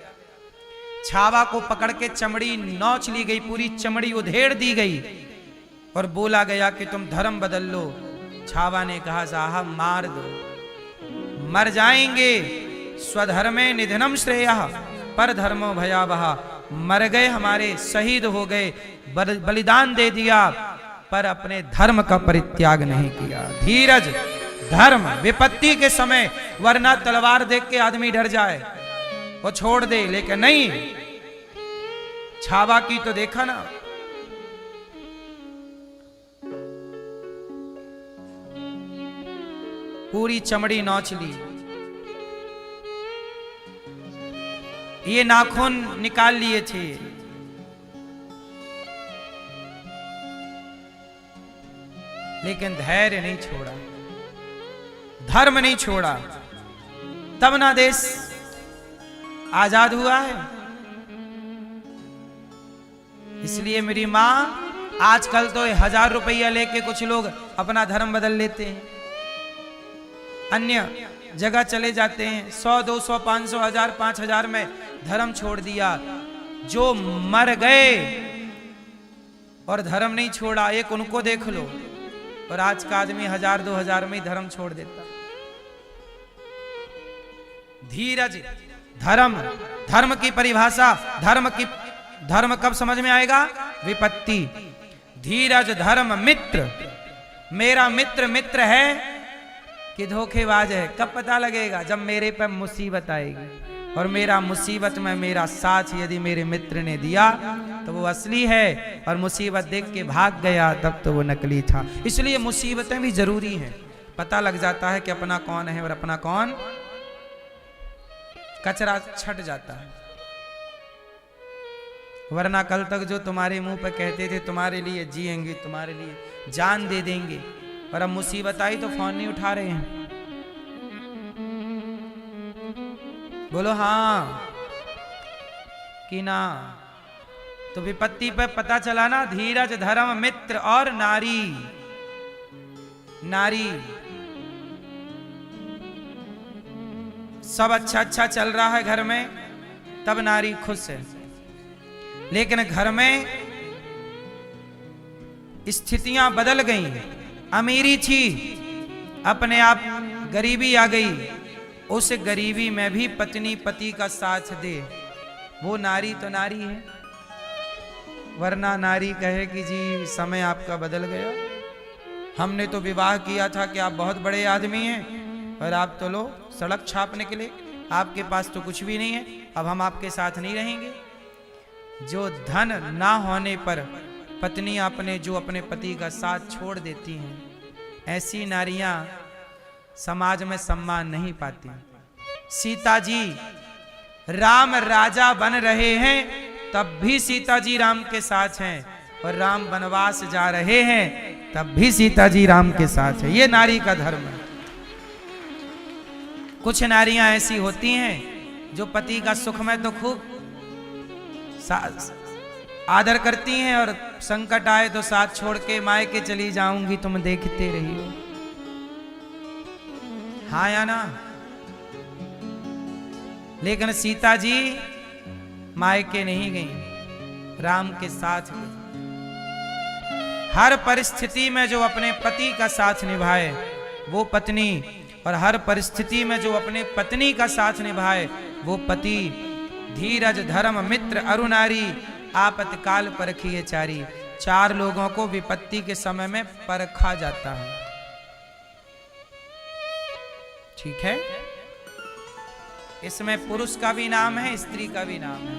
A: छावा को पकड़ के चमड़ी नोच ली गई, पूरी चमड़ी उधेड़ दी गई और बोला गया कि तुम धर्म बदल लो। छावा ने कहा साहब मार दो, मर जाएंगे। स्वधर्मे निधनम श्रेयः पर धर्मो भयावह। मर गए, हमारे शहीद हो गए, बलिदान दे दिया, पर अपने धर्म का परित्याग नहीं किया। धीरज, धर्म विपत्ति के समय, वरना तलवार देख के आदमी डर जाए वो छोड़ दे, लेकिन नहीं। छावा की तो देखा ना, पूरी चमड़ी नोच ली। ये नाखून निकाल लिए थे। लेकिन धैर्य नहीं छोड़ा, धर्म नहीं छोड़ा, तब ना देश आजाद हुआ है। इसलिए मेरी मां, आजकल तो 1000 रुपया लेके कुछ लोग अपना धर्म बदल लेते हैं, अन्य जगह चले जाते हैं। 100, 200, 500, 1000, 5000 में धर्म छोड़ दिया। जो मर गए और धर्म नहीं छोड़ा, एक उनको देख लो। और आज का आदमी 1000, 2000 में ही धर्म छोड़ देता। धीरज, धर्म, धर्म की परिभाषा, धर्म कब समझ में आएगा? विपत्ति। धीरज, धर्म, मित्र। मेरा मित्र मित्र है कि धोखेबाज है, कब पता लगेगा? जब मेरे पर मुसीबत आएगी। और मेरा मुसीबत में मेरा साथ यदि मेरे मित्र ने दिया तो वो असली है, और मुसीबत देख के भाग गया तब तो वो नकली था। इसलिए मुसीबतें भी जरूरी हैं। पता लग जाता है कि अपना कौन है और अपना कौन कचरा छट जाता है। वरना कल तक जो तुम्हारे मुंह पर कहते थे तुम्हारे लिए जिएंगे, तुम्हारे लिए जान दे देंगे, और अब मुसीबत आई तो फोन नहीं उठा रहे हैं। बोलो हाँ कि ना? तो विपत्ति पे पता चला ना, धीरज, धर्म, मित्र और नारी। नारी सब अच्छा अच्छा चल रहा है घर में, तब नारी खुश है। लेकिन घर में स्थितियां बदल गई। अमीरी थी, अपने आप गरीबी आ गई। उस गरीबी में भी पत्नी पति का साथ दे, वो नारी तो नारी है। वरना नारी कहे कि जी समय आपका बदल गया, हमने तो विवाह किया था कि आप बहुत बड़े आदमी हैं, और आप तो लो सड़क छापने के लिए, आपके पास तो कुछ भी नहीं है, अब हम आपके साथ नहीं रहेंगे। जो धन ना होने पर पत्नी अपने पति का साथ छोड़ देती हैं, ऐसी नारियां समाज में सम्मान नहीं पाती। सीता जी राम राजा बन रहे हैं, तब भी सीता जी राम के साथ हैं, और राम वनवास जा रहे हैं तब भी सीता जी राम के साथ है। ये नारी का धर्म है। कुछ नारियां ऐसी होती हैं जो पति का सुख में तो खूब आदर करती हैं और संकट आए तो साथ छोड़ के मायके चली जाऊंगी, तुम देखते रही हो। हाँ या ना? लेकिन सीता जी मायके नहीं गई, राम के साथ गई। हर परिस्थिति में जो अपने पति का साथ निभाए वो पत्नी, और हर परिस्थिति में जो अपने पत्नी का साथ निभाए वो पति। धीरज धर्म मित्र अरुनारी, आपत्काल परखिए चारी। 4 लोगों को विपत्ति के समय में परखा जाता है। ठीक है? इसमें पुरुष का भी नाम है, स्त्री का भी नाम है,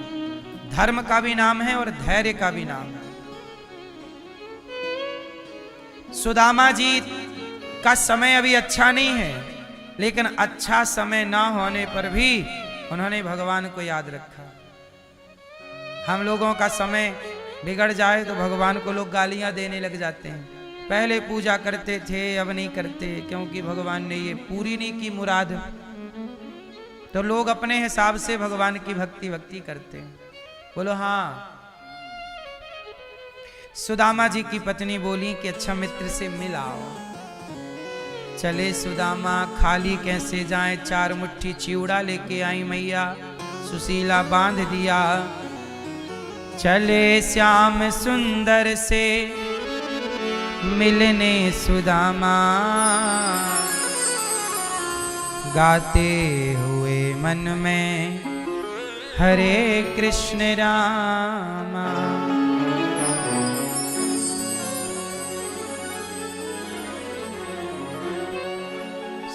A: धर्म का भी नाम है और धैर्य का भी नाम है। सुदामा जी का समय अभी अच्छा नहीं है, लेकिन अच्छा समय ना होने पर भी उन्होंने भगवान को याद रखा। हम लोगों का समय बिगड़ जाए तो भगवान को लोग गालियां देने लग जाते हैं। पहले पूजा करते थे, अब नहीं करते क्योंकि भगवान ने ये पूरी नहीं की मुराद। तो लोग अपने हिसाब से भगवान की भक्ति करते हैं। बोलो हाँ। सुदामा जी की पत्नी बोली कि अच्छा मित्र से मिल आओ। चले सुदामा, खाली कैसे जाएं, 4 मुट्ठी चिवड़ा लेके आई मैया, सुशीला बांध दिया। चले श्याम सुंदर से मिलने सुदामा, गाते हुए मन में हरे कृष्ण रामा।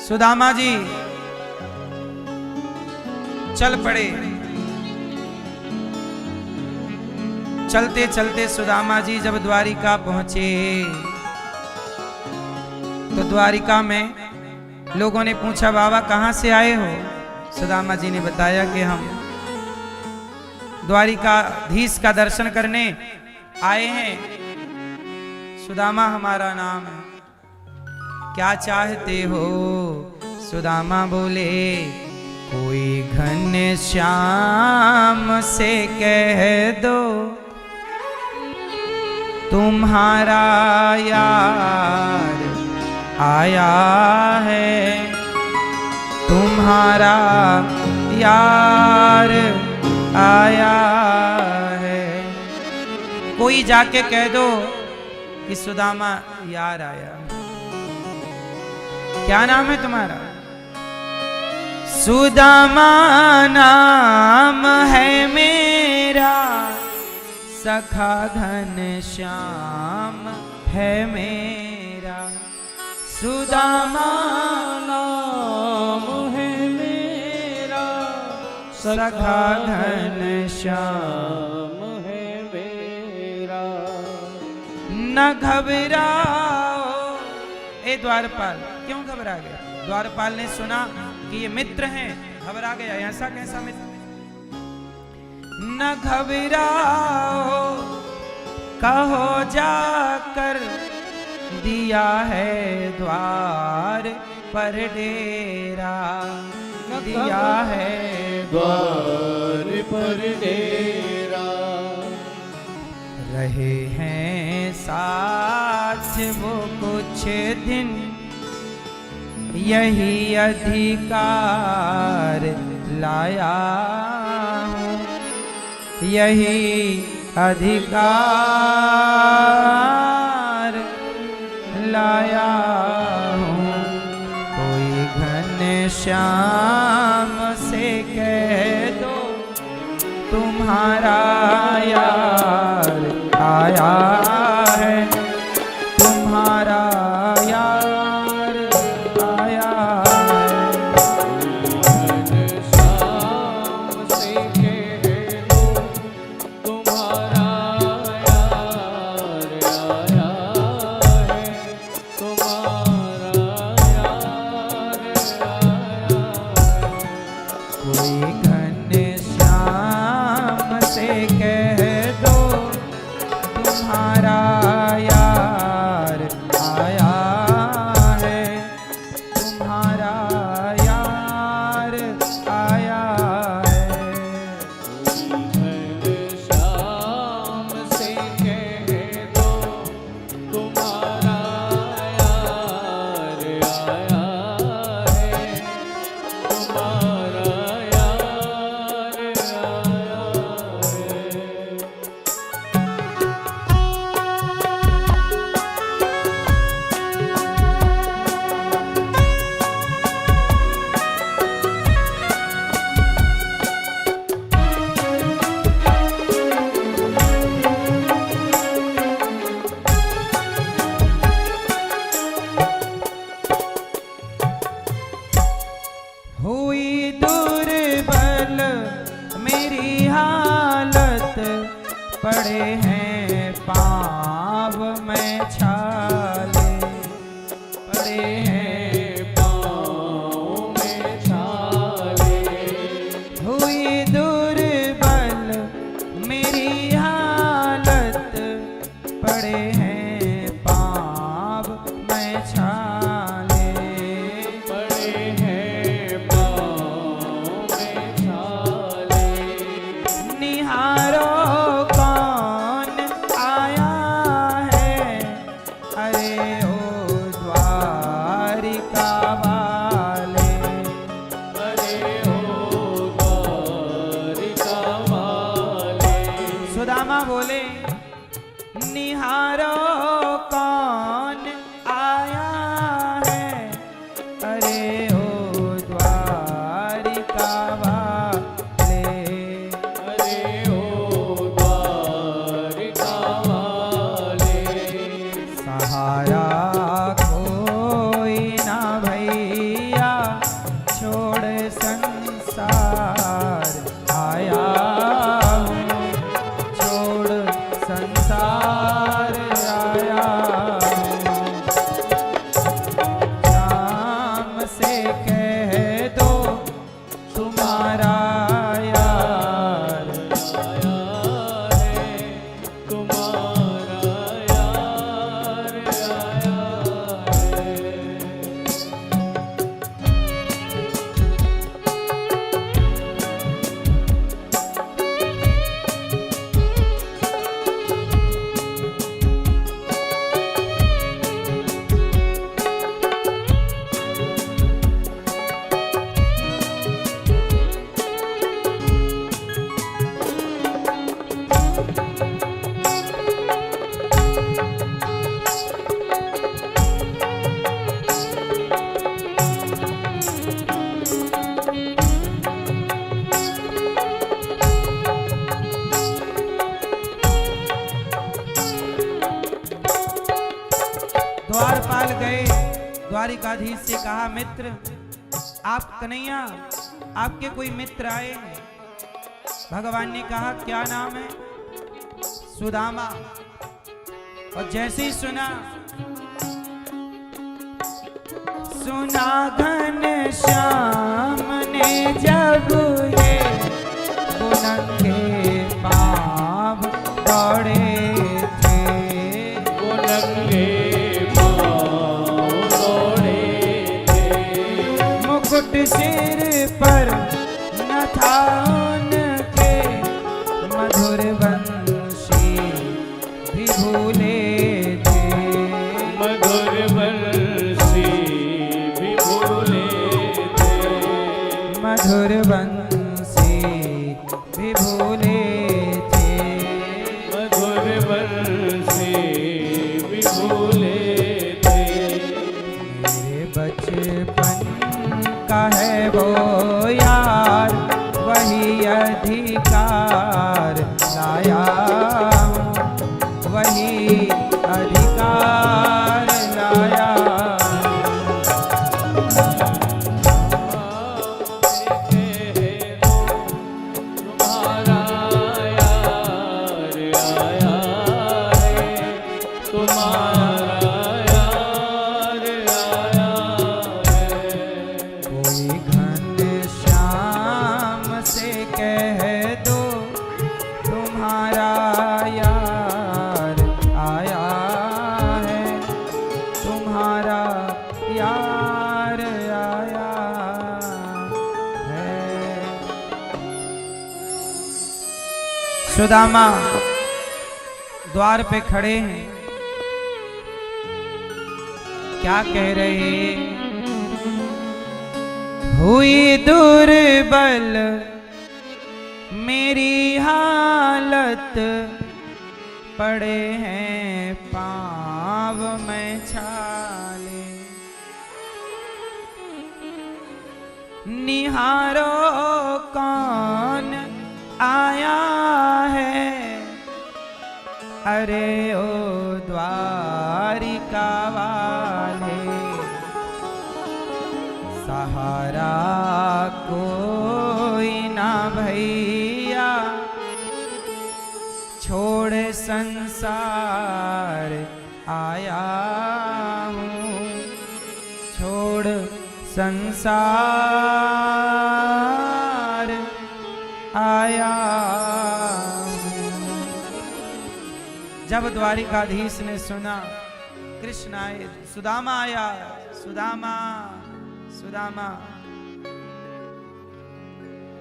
A: सुदामा जी चल पड़े। चलते चलते सुदामा जी जब द्वारिका पहुंचे तो द्वारिका में लोगों ने पूछा, बाबा कहां से आए हो? सुदामा जी ने बताया कि हम द्वारिकाधीश का दर्शन करने आए हैं। सुदामा हमारा नाम है, क्या चाहते हो? सुदामा बोले, कोई घन श्याम से कह दो तुम्हारा यार आया है, तुम्हारा यार आया है। कोई जाके कह दो कि सुदामा यार आया। क्या नाम है तुम्हारा? सुदामा नाम है मेरा, सखा घन श्याम है मेरा। सुदामा नाम है मेरा, सखा घन श्याम है मेरा। न घबराओ। ए द्वारपाल, क्यों घबरा गया? द्वारपाल ने सुना कि ये मित्र हैं, घबरा गया। ऐसा कैसा मित्र? न घबराओ, कहो जाकर दिया है द्वार पर डेरा, दिया है द्वार पर डेरा। रहे हैं साथ वो कुछ दिन, यही अधिकार लाया हूँ, यही अधिकार लाया हूँ। कोई घन श्याम से कह दो तुम्हारा यार आया है, तुम्हारा यार आया है। श्याम से कह दो तुम्हारा यार आया है, तुम्हारा यार आया है। कोई घन श्याम से कह दो तुम्हारा पड़े हैं पाँव में छाले,
B: पड़े हैं पाँव में छाले।
A: हुई दुर्बल मेरी हालत, पड़े हैं पाँव में छाले,
B: पड़े हैं पाँव में छाले।
A: निहारो कौन आया है, अरे ओ द्वारिका वाले,
B: अरे ओ द्वारिका वाले।
A: सुदामा बोले निहारो कौन आया है, अरे ओ द्वारिका वाले,
B: अरे ओ द्वारिका वाले।
A: सहारा कोई ना भैया छोड़ संसार आया हूँ, छोड़ संसार आया हूँ। शाम से कह दो तुम्हारा यार
B: आया है तुम्हारा यार आया है।
A: द्वारपाल गए, द्वारिकाधीश से कहा मित्र आप कन्हैया, आपके कोई मित्र आए हैं। भगवान ने कहा क्या नाम है? सुदामा। और जैसे ही सुना घन श्याम ने जब ये नंगे पाँव दौड़े थे,
B: वो नंगे पाँव दौड़े थे।
A: मुकुट सिर पर न था उनके, मधुर बंशी भी भूले थे,
B: मधुर बंसी भी भूले थे।
A: मधुर बंशी भी भूले थे।
B: मधुर बंसी भी भूले थे।
A: मेरे बचपन का है वो यार, वही अधिकार लाया हूँ, वही अधिकार लाया।
B: तुम्हारा यार आया है, तुम्हारा यार आया है।
A: कोई घन श्याम से कह दो तुम्हारा यार आया है, तुम्हारा यार आया है। सुदामा द्वार पे खड़े हैं, क्या कह रहे हैं? हुई दुर्बल मेरी हालत, पड़े हैं पाँव में छाले, निहारो कौन आया है, अरे ओ द्वारिका वाले। सहारा कोई ना भैया छोड़ संसार आया हूँ, छोड़ संसार आया हूँ। जब द्वारिकाधीश ने सुना कृष्ण आए, सुदामा आया, सुदामा सुदामा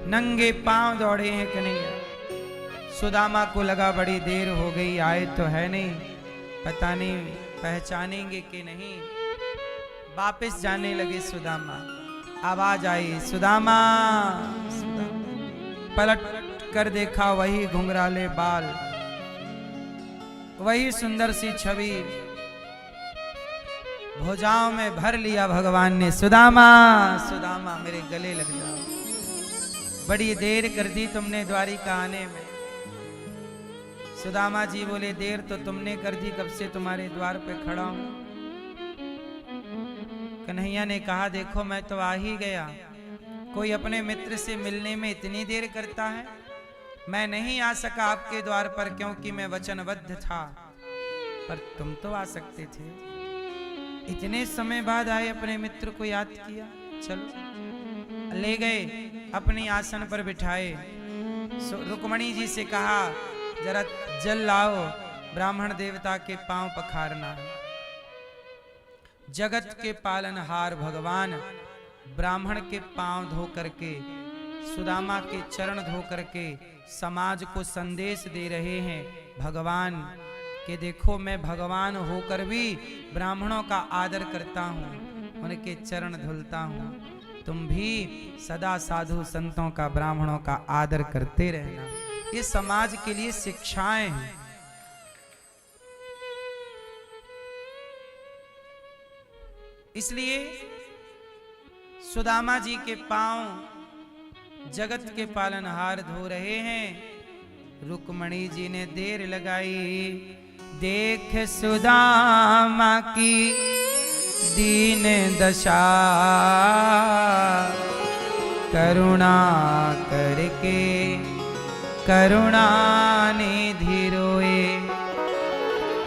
A: नंगे पांव दौड़े हैं कन्हैया। सुदामा को लगा बड़ी देर हो गई, आए तो है नहीं, पता नहीं पहचानेंगे कि नहीं। वापस जाने लगे सुदामा, आवाज आई सुदामा, सुदामा। पलट कर देखा, वही घुंघराले बाल, वही सुंदर सी छवि, भुजाओं में भर लिया भगवान ने। सुदामा सुदामा मेरे गले लग जाओ, बड़ी देर कर दी तुमने द्वारिका आने में। सुदामा जी बोले देर तो तुमने कर दी, कब से तुम्हारे द्वार पे खड़ा हूं। कन्हैया ने कहा देखो मैं तो आ ही गया, कोई अपने मित्र से मिलने में इतनी देर करता है। मैं नहीं आ सका आपके द्वार पर क्योंकि मैं वचनबद्ध था, पर तुम तो आ सकते थे। इतने समय बाद आए, अपने मित्र को याद किया, चलो ले गए, अपनी आसन पर बिठाए। रुक्मणी जी से कहा जरा जल लाओ, ब्राह्मण देवता के पांव पखारना। जगत के पालनहार भगवान ब्राह्मण के पांव धो करके, सुदामा के चरण धो करके समाज को संदेश दे रहे हैं भगवान कि देखो मैं भगवान होकर भी ब्राह्मणों का आदर करता हूँ, उनके चरण धुलता हूँ। तुम भी सदा साधु संतों का, ब्राह्मणों का आदर करते रहना। ये समाज के लिए शिक्षाएं हैं। इसलिए सुदामा जी के पांव जगत के पालनहार धो रहे हैं। रुक्मणी जी ने देर लगाई, देख सुदामा की दीन दशा, करुणा करके करुणा निधि रोए।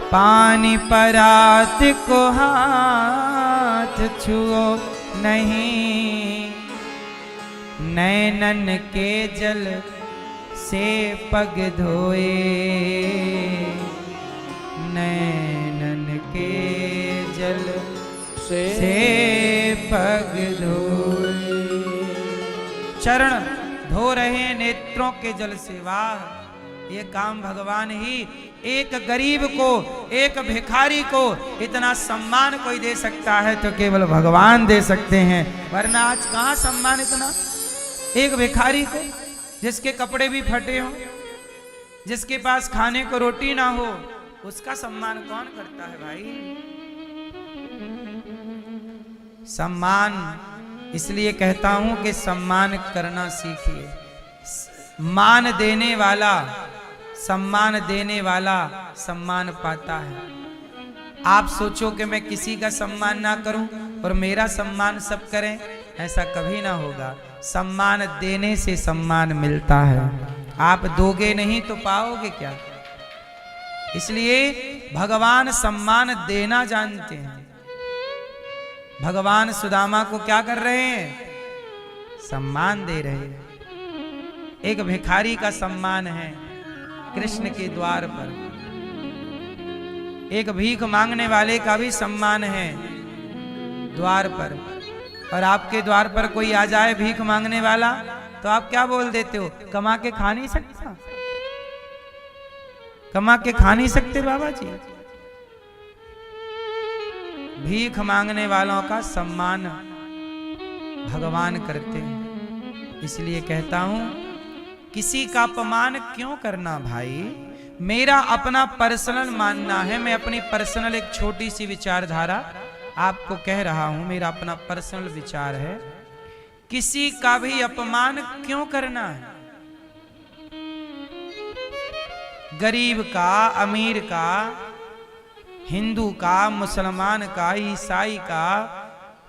A: पानी परात को हाथ छुओ नहीं, नैनन के जल से पग धोए, नैनन के जल से पग धोए। चरण धो रहे नेत्रों के जल से। वाह, ये काम भगवान ही एक गरीब को, एक भिखारी को इतना सम्मान कोई दे सकता है तो केवल भगवान दे सकते हैं, वरना आज कहां सम्मान इतना। एक भिखारी को जिसके कपड़े भी फटे हों, जिसके पास खाने को रोटी ना हो, उसका सम्मान कौन करता है भाई। सम्मान इसलिए कहता हूं कि सम्मान करना सीखिए। मान देने वाला, सम्मान देने वाला सम्मान पाता है। आप सोचो कि मैं किसी का सम्मान ना करूं और मेरा सम्मान सब करें, ऐसा कभी ना होगा। सम्मान देने से सम्मान मिलता है, आप दोगे नहीं तो पाओगे क्या। इसलिए भगवान सम्मान देना जानते हैं। भगवान सुदामा को क्या कर रहे हैं, सम्मान दे रहे हैं। एक भिखारी का सम्मान है कृष्ण के द्वार पर, एक भीख मांगने वाले का भी सम्मान है द्वार पर। और आपके द्वार पर कोई आ जाए भीख मांगने वाला तो आप क्या बोल देते हो, कमा के खा नहीं सकता, कमा के खा नहीं सकते बाबा जी। भीख मांगने वालों का सम्मान भगवान करते हैं। इसलिए कहता हूं किसी का अपमान क्यों करना भाई। मेरा अपना पर्सनल मानना है, मैं अपनी पर्सनल एक छोटी सी विचारधारा आपको कह रहा हूं, मेरा अपना पर्सनल विचार है। किसी का भी अपमान क्यों करना है। गरीब का, अमीर का, हिंदू का, मुसलमान का, ईसाई का,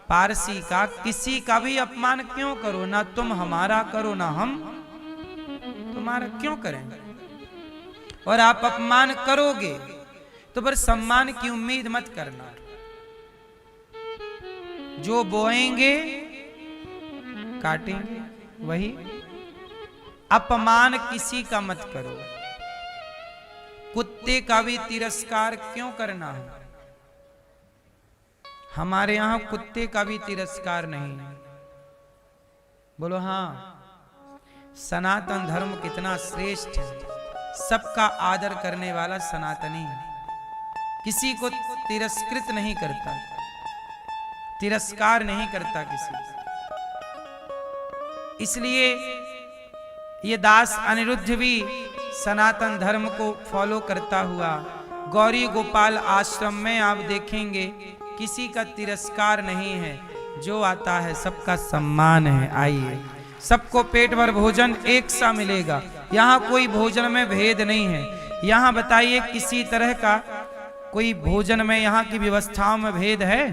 A: पारसी का, किसी का भी अपमान क्यों करो। ना तुम हमारा करो ना हम तुम्हारा, क्यों करें। और आप अपमान करोगे तो फिर सम्मान की उम्मीद मत करना। जो बोएंगे काटेंगे, वही। अपमान किसी का मत करो। कुत्ते का भी तिरस्कार क्यों करना है? हमारे यहां कुत्ते का भी तिरस्कार नहीं है। बोलो हाँ। सनातन धर्म कितना श्रेष्ठ है, सबका आदर करने वाला सनातनी है, किसी को तिरस्कृत नहीं करता, तिरस्कार नहीं करता किसी। इसलिए ये दास अनिरुद्ध भी सनातन धर्म को फॉलो करता हुआ गौरी गोपाल आश्रम में आप देखेंगे किसी का तिरस्कार नहीं है, जो आता है सबका सम्मान है। आइए, सबको पेट भर भोजन एक सा मिलेगा, यहाँ कोई भोजन में भेद नहीं है। यहाँ बताइए किसी तरह का कोई भोजन में यहाँ की व्यवस्थाओं में भेद है?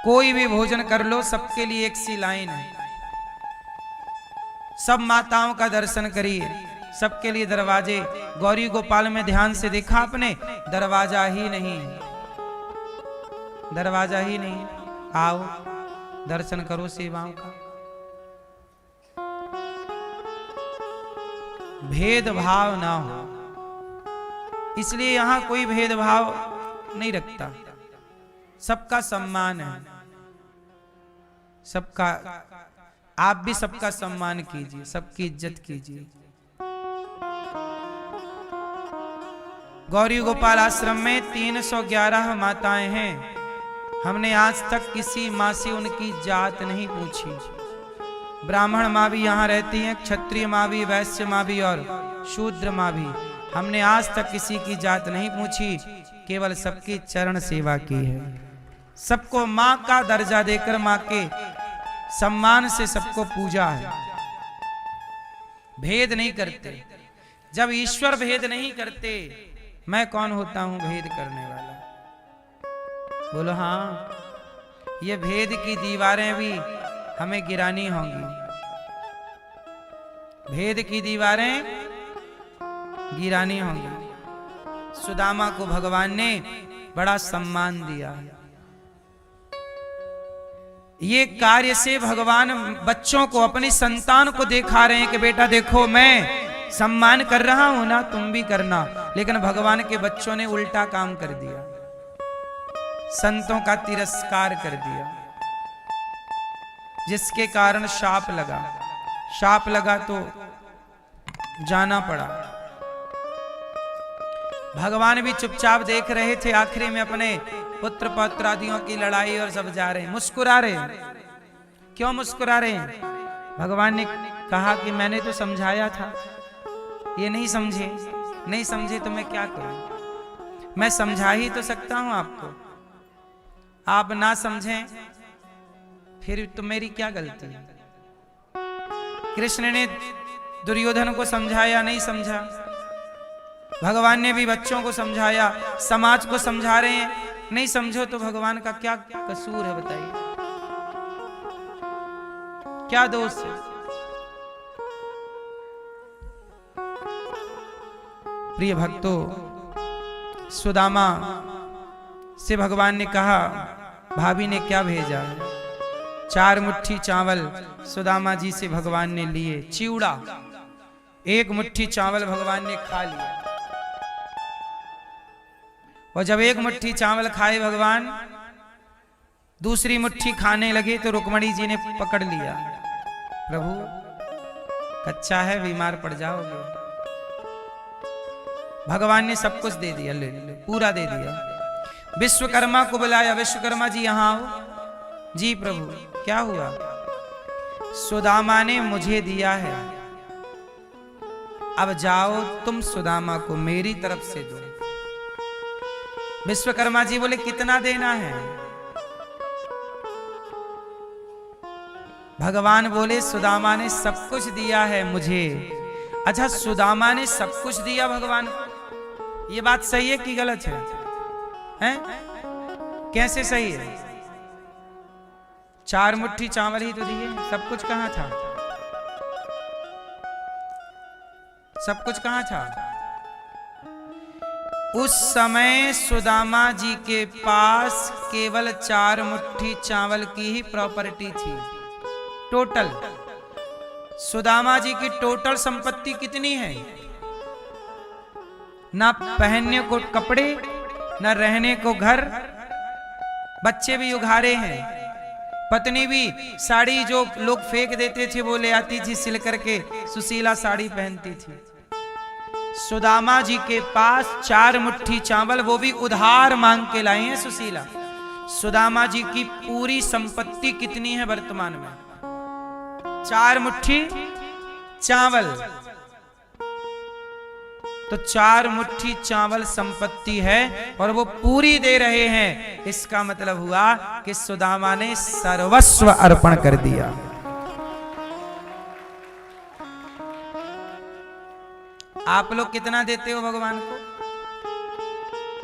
A: कोई भी भोजन कर लो, सबके लिए एक सी लाइन है। सब माताओं का दर्शन करिए, सबके लिए दरवाजे। गौरी गोपाल में ध्यान से देखा आपने, दरवाजा ही नहीं, दरवाजा ही नहीं। आओ दर्शन करो सेवाओं का। भेदभाव ना हो, इसलिए यहां कोई भेदभाव नहीं रखता, सबका सम्मान है, सबका। आप भी सबका सम्मान कीजिए, सबकी इज्जत कीजिए। गौरी गोपाल आश्रम में 311 माताएं हैं। हमने आज तक किसी माँ से उनकी जात नहीं पूछी। ब्राह्मण माँ भी यहाँ रहती हैं, क्षत्रिय माँ भी, वैश्य माँ भी और शूद्र माँ भी। हमने आज तक किसी की जात नहीं पूछी, केवल सबकी चरण सेवा की है। सबको माँ का दर्जा देकर, माँ के सम्मान से सबको पूजा है। भेद नहीं करते। जब ईश्वर भेद नहीं करते, मैं कौन होता हूं भेद करने वाला? बोलो हाँ। ये भेद की दीवारें भी हमें गिरानी होंगी, भेद की दीवारें गिरानी होंगी। सुदामा को भगवान ने बड़ा सम्मान दिया। ये कार्य से भगवान बच्चों को, अपनी संतान को दिखा रहे हैं कि बेटा देखो, मैं सम्मान कर रहा हूं ना, तुम भी करना। लेकिन भगवान के बच्चों ने उल्टा काम कर दिया, संतों का तिरस्कार कर दिया, जिसके कारण शाप लगा। शाप लगा तो जाना पड़ा। भगवान भी चुपचाप देख रहे थे। आखिरी में अपने पुत्र पौत्र आदियों की लड़ाई और सब जा रहे हैं, मुस्कुरा रहे हैं। क्यों मुस्कुरा रहे हैं? भगवान ने कहा कि मैंने तो समझाया था, ये नहीं समझे। नहीं समझे तो मैं क्या करूं? मैं समझा ही तो सकता हूं आपको। आप ना समझें फिर तो मेरी क्या गलती है? कृष्ण ने दुर्योधन को समझाया, नहीं समझा। भगवान ने भी बच्चों को समझाया, समाज को समझा रहे हैं, नहीं समझो तो भगवान का क्या कसूर है? बताइए, क्या दोष है? प्रिय भक्तों, सुदामा से भगवान ने कहा, भाभी ने क्या भेजा? 4 मुट्ठी चावल सुदामा जी से भगवान ने लिए, चिवड़ा। 1 मुट्ठी चावल भगवान ने खा लिया। और जब 1 मुट्ठी चावल खाए भगवान, दूसरी मुट्ठी खाने लगे तो रुक्मणी जी ने पकड़ लिया। प्रभु कच्चा है, बीमार पड़ जाओगे। भगवान ने सब कुछ दे दिया, ले पूरा दे दिया। विश्वकर्मा को बुलाया, विश्वकर्मा जी यहाँ आओ। जी प्रभु, क्या हुआ? सुदामा ने मुझे दिया है, अब जाओ तुम सुदामा को मेरी तरफ से दो। विश्वकर्मा जी बोले, कितना देना है? भगवान बोले, सुदामा ने सब कुछ दिया है मुझे। अच्छा, सुदामा ने सब कुछ दिया भगवान को, ये बात सही है कि गलत है? हैं? कैसे सही है? 4 मुट्ठी चावल ही तो दिए, सब कुछ कहां था? सब कुछ कहां था? उस समय सुदामा जी के पास केवल 4 मुट्ठी चावल की ही प्रॉपर्टी थी। टोटल सुदामा जी की टोटल संपत्ति कितनी है? ना पहनने को कपड़े, ना रहने को घर, बच्चे भी उघारे हैं, पत्नी भी साड़ी जो लोग फेंक देते थे वो ले आती थी सिल करके, सुशीला साड़ी पहनती थी। सुदामा जी के पास 4 मुट्ठी चावल, वो भी उधार मांग के लाए हैं सुशीला। सुदामा जी की पूरी संपत्ति कितनी है वर्तमान में? 4 मुट्ठी चावल। तो 4 मुट्ठी चावल संपत्ति है और वो पूरी दे रहे हैं। इसका मतलब हुआ कि सुदामा ने सर्वस्व अर्पण कर दिया। आप लोग कितना देते हो भगवान को?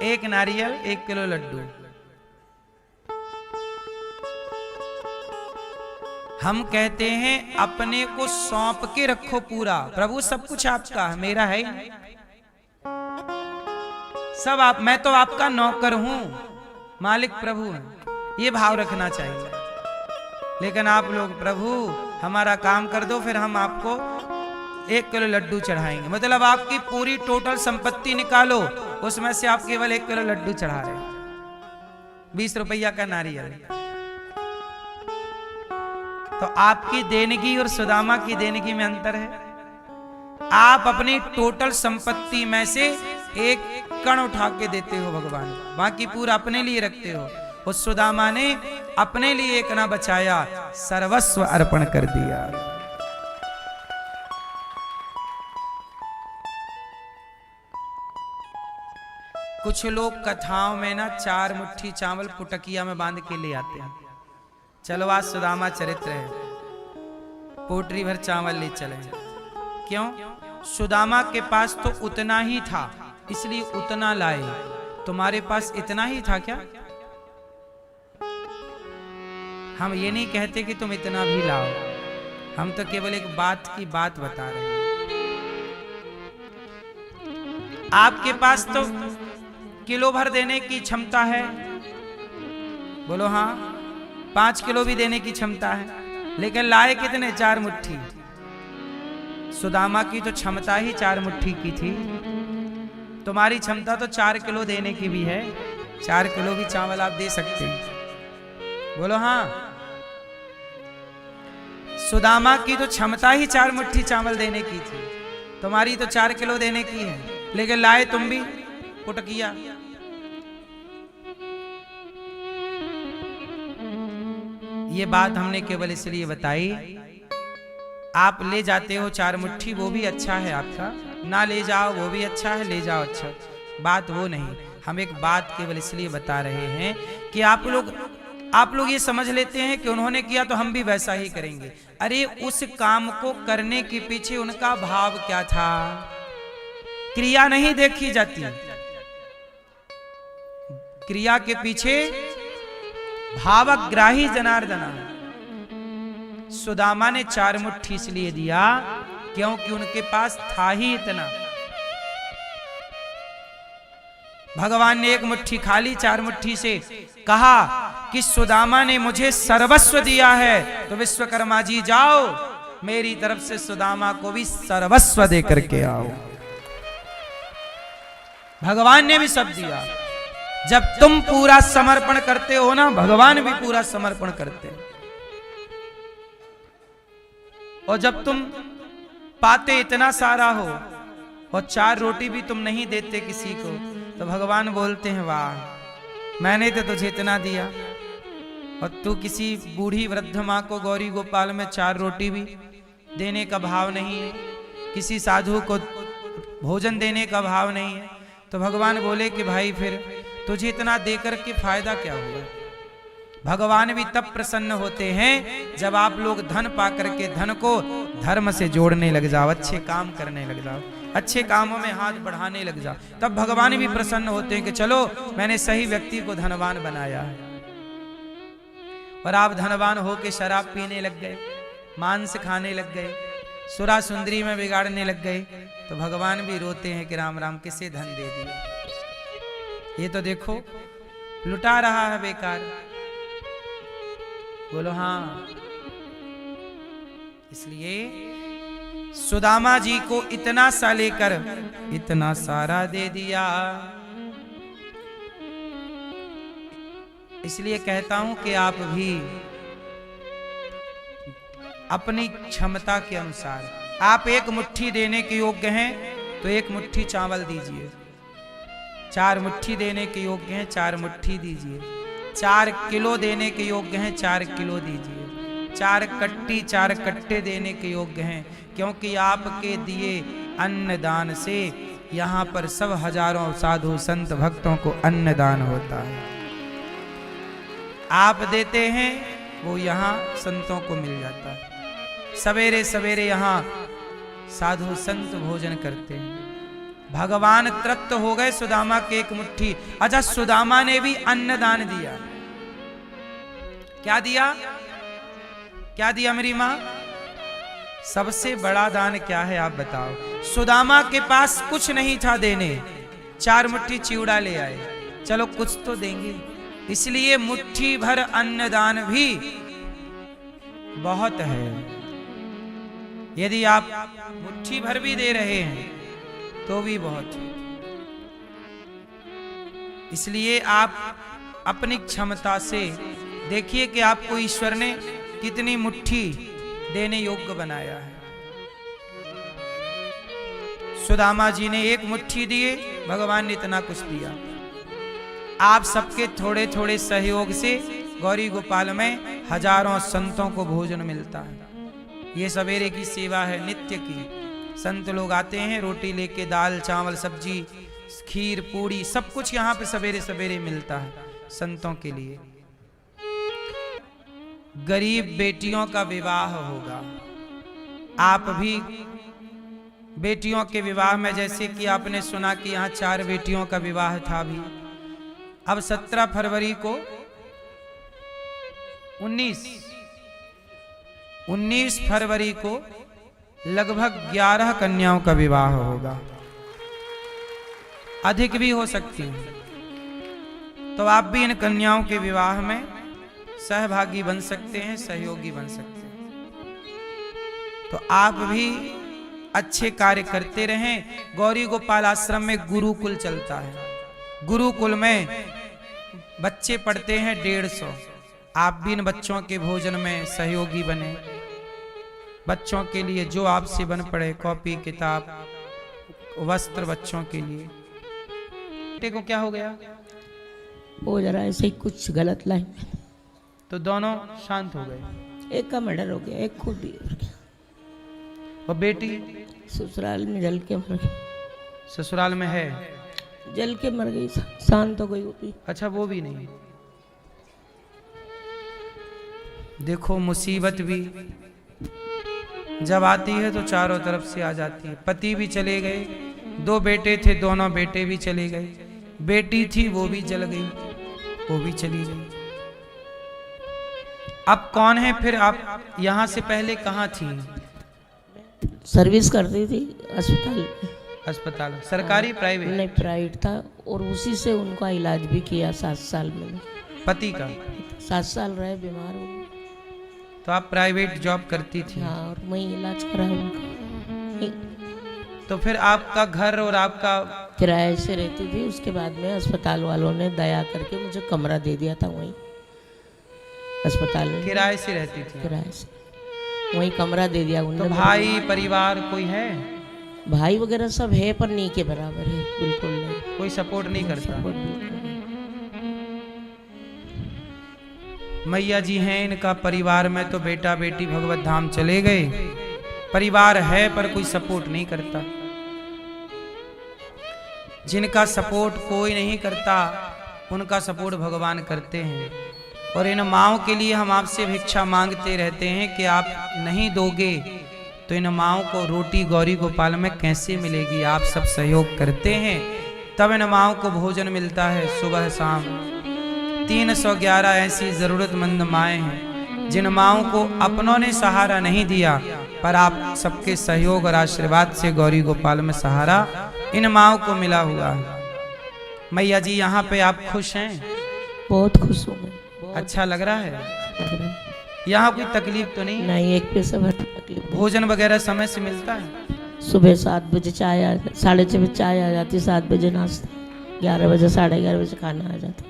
A: 1 नारियल, 1 किलो लड्डू। हम कहते हैं अपने को सौंप के रखो पूरा। प्रभु सब कुछ आपका है, मेरा है ही नहीं। सब आप, मैं तो आपका नौकर हूं, मालिक प्रभु हैं, ये भाव रखना चाहिए। लेकिन आप लोग प्रभु हमारा काम कर दो, फिर हम आपको 1 किलो लड्डू चढ़ाएंगे। मतलब आपकी पूरी टोटल संपत्ति निकालो, उसमें से आप केवल 1 किलो लड्डू चढ़ा रहे हैं, 20 रुपया का नारियल। तो आपकी देनगी और सुदामा की देनगी में अंतर है। आप अपनी टोटल संपत्ति में से 1 कण उठा के देते हो भगवान, बाकी पूरा अपने लिए रखते हो। उस सुदामा ने अपने लिए 1 ना बचाया, सर्वस्व अर्पण कर दिया। कुछ लोग कथाओं में ना 4 मुट्ठी चावल पुटकिया में बांध के ले आते हैं। चलो आज सुदामा चरित्र है, पोटरी भर चावल ले चले। क्यों? सुदामा के पास तो उतना ही था, इसलिए उतना लाए। तुम्हारे पास इतना ही था क्या? हम ये नहीं कहते कि तुम इतना भी लाओ, हम तो केवल एक बात की बात बता रहे हैं। आपके पास तो किलो भर देने की क्षमता है, बोलो हाँ, 5 किलो भी देने की क्षमता है, लेकिन लाए कितने? 4 मुट्ठी। सुदामा की तो क्षमता ही 4 मुट्ठी की थी। तुम्हारी क्षमता तो 4 किलो देने की भी है, 4 किलो भी चावल आप दे सकते हैं, बोलो हाँ। सुदामा की तो क्षमता ही 4 मुट्ठी चावल देने की थी, तुम्हारी तो 4 किलो देने की है, लेकिन लाए तुम भी पुटकिया। ये बात हमने केवल इसलिए बताई, आप ले जाते हो 4 मुट्ठी, वो भी अच्छा है आपका, ना ले जाओ वो भी अच्छा है, ले जाओ अच्छा, बात वो नहीं। हम एक बात केवल इसलिए बता रहे हैं कि आप लोग ये समझ लेते हैं कि उन्होंने किया तो हम भी वैसा ही करेंगे। अरे उस काम को करने के पीछे उनका भाव क्या था? क्रिया नहीं देखी जाती, क्रिया के पीछे भावग्राही जनार्दना। सुदामा ने 4 मुट्ठी इसलिए दिया क्योंकि उनके पास था ही इतना। भगवान ने 1 मुट्ठी खाली 4 मुट्ठी से कहा कि सुदामा ने मुझे सर्वस्व दिया है, तो विश्वकर्मा जी जाओ मेरी तरफ से सुदामा को भी सर्वस्व दे करके आओ। भगवान ने भी सब दिया। जब तुम पूरा समर्पण करते हो ना, भगवान भी पूरा समर्पण करते हैं। और जब तुम पाते इतना सारा हो और 4 रोटी भी तुम नहीं देते किसी को, तो भगवान बोलते हैं वाह, मैंने तो तुझे इतना दिया और तू किसी बूढ़ी वृद्ध माँ को गौरी गोपाल में 4 रोटी भी देने का भाव नहीं है, किसी साधु को भोजन देने का भाव नहीं है। तो भगवान बोले कि भाई फिर तुझे इतना देकर के फायदा क्या हुआ? भगवान भी तब प्रसन्न होते हैं जब आप लोग धन पा करके धन को धर्म से जोड़ने लग जाओ, अच्छे काम करने लग जाओ, अच्छे कामों में हाथ बढ़ाने लग जाओ, तब भगवान भी प्रसन्न होते हैं कि चलो मैंने सही व्यक्ति को धनवान बनाया है। और आप धनवान होके शराब पीने लग गए, मांस खाने लग गए, सुरा सुंदरी में बिगाड़ने लग गए तो भगवान भी रोते हैं कि राम राम किसे धन दे दिया। ये तो देखो लुटा रहा है बेकार। बोलो हाँ। इसलिए सुदामा जी को इतना सा लेकर इतना सारा दे दिया। इसलिए कहता हूं कि आप भी अपनी क्षमता के अनुसार, आप एक मुट्ठी देने के योग्य हैं तो एक मुट्ठी चावल दीजिए, 4 मुट्ठी देने के योग्य हैं 4 मुट्ठी दीजिए, 4 किलो देने के योग्य हैं 4 किलो दीजिए, 4 कट्टी 4 कट्टे देने के योग्य हैं, क्योंकि आपके दिए अन्नदान से यहाँ पर सब हजारों साधु संत भक्तों को अन्नदान होता है। आप देते हैं वो यहाँ संतों को मिल जाता है। सवेरे सवेरे यहाँ साधु संत भोजन करते हैं। भगवान तृप्त हो गए सुदामा के एक मुट्ठी। अच्छा, सुदामा ने भी अन्नदान दिया। क्या दिया? क्या दिया मेरी मां? सबसे बड़ा दान क्या है आप बताओ? सुदामा के पास कुछ नहीं था देने, 4 मुट्ठी चिवड़ा ले आए, चलो कुछ तो देंगे। इसलिए मुट्ठी भर अन्नदान भी बहुत है। यदि आप मुट्ठी भर भी दे रहे हैं तो भी बहुत है। इसलिए आप अपनी क्षमता से देखिए कि आपको ईश्वर ने कितनी मुट्ठी देने योग्य बनाया है। सुदामा जी ने एक मुट्ठी दिए, भगवान ने इतना कुछ दिया। आप सबके थोड़े थोड़े सहयोग से गौरी गोपाल में हजारों संतों को भोजन मिलता है। ये सवेरे की सेवा है, नित्य की। संत लोग आते हैं रोटी लेके, दाल चावल सब्जी खीर पूड़ी सब कुछ यहाँ पे सवेरे सवेरे मिलता है संतों के लिए। गरीब बेटियों का विवाह होगा, आप भी बेटियों के विवाह में, जैसे कि आपने सुना कि यहाँ 4 बेटियों का विवाह था भी, अब 17 फरवरी को 19 फरवरी को लगभग 11 कन्याओं का विवाह होगा, अधिक भी हो सकती हैं। तो आप भी इन कन्याओं के विवाह में सहभागी बन सकते हैं, सहयोगी बन सकते हैं। तो आप भी अच्छे कार्य करते रहें। गौरी गोपाल आश्रम में गुरुकुल चलता है। गुरुकुल में बच्चे पढ़ते हैं 150। आप भी इन बच्चों के भोजन में सहयोगी बने। बच्चों के लिए जो आपसे बन पड़े, कॉपी किताब वस्त्र बच्चों के लिए। बेटे को क्या हो गया?
C: वो जरा ऐसे ही कुछ गलत लाइन,
A: तो दोनों शांत हो गए।
C: एक का मर्डर हो गया, एक खुद भी हो गया।
A: और बेटी
C: ससुराल में जल के मर गई।
A: ससुराल में है?
C: जल के मर गई, शांत हो गई वो भी।
A: अच्छा, वो भी नहीं। देखो मुसीबत भी जब आती है तो चारों तरफ से आ जाती है। पति भी चले गए, 2 बेटे थे, दोनों बेटे भी चले गए। बेटी थी वो भी जल गई, वो भी चली गई। अब कौन है फिर? आप यहाँ से पहले कहाँ थी?
C: सर्विस करती थी अस्पताल में।
A: अस्पताल सरकारी प्राइवेट?
C: नहीं, प्राइवेट था। और उसी से उनका इलाज भी किया 7 साल में।
A: पति का?
C: 7 साल रहे बीमार हो।
A: तो आप प्राइवेट जॉब करती थी?
C: हाँ, और वही इलाज करा उनका।
A: तो फिर आपका घर और आपका
C: किराए से रहती थी। उसके बाद में अस्पताल वालों ने दया करके मुझे कमरा दे दिया था वहीं अस्पताल में।
A: किराए से रहती थी?
C: किराए से वहीं कमरा दे दिया उन्होंने।
A: तो भाई परिवार कोई है?
C: भाई वगैरह सब है, पर नहीं के बराबर है, बिल्कुल नहीं।
A: कोई सपोर्ट नहीं करता?
C: सपोर्ट बिल्कुल नहीं।
A: मैया जी हैं, इनका परिवार में तो बेटा बेटी भगवत धाम चले गए। परिवार है पर कोई सपोर्ट नहीं करता। जिनका सपोर्ट कोई नहीं करता उनका सपोर्ट भगवान करते हैं। और इन माओं के लिए हम आपसे भिक्षा मांगते रहते हैं कि आप नहीं दोगे तो इन माओं को रोटी गौरी गोपाल में कैसे मिलेगी? आप सब सहयोग करते हैं तब इन माओं को भोजन मिलता है सुबह शाम। 311 ऐसी जरूरतमंद माएँ हैं जिन माओं को अपनों ने सहारा नहीं दिया, पर आप सबके सहयोग और आशीर्वाद से गौरी गोपाल में सहारा इन माओं को मिला हुआ है। मैया जी यहाँ पे आप खुश हैं?
C: बहुत खुश हूँ मैं, बहुत
A: अच्छा लग रहा है?
C: लग रहा है।
A: यहाँ कोई तकलीफ तो नहीं?
C: नहीं, एक पैसा भर तकलीफ नहीं।
A: भोजन वगैरह समय से मिलता है?
C: सुबह 7 बजे चाय 6:30 बजे चाय आ जाती, 7 बजे नाश्ता, 11 बजे 11:30 बजे खाना आ जाता।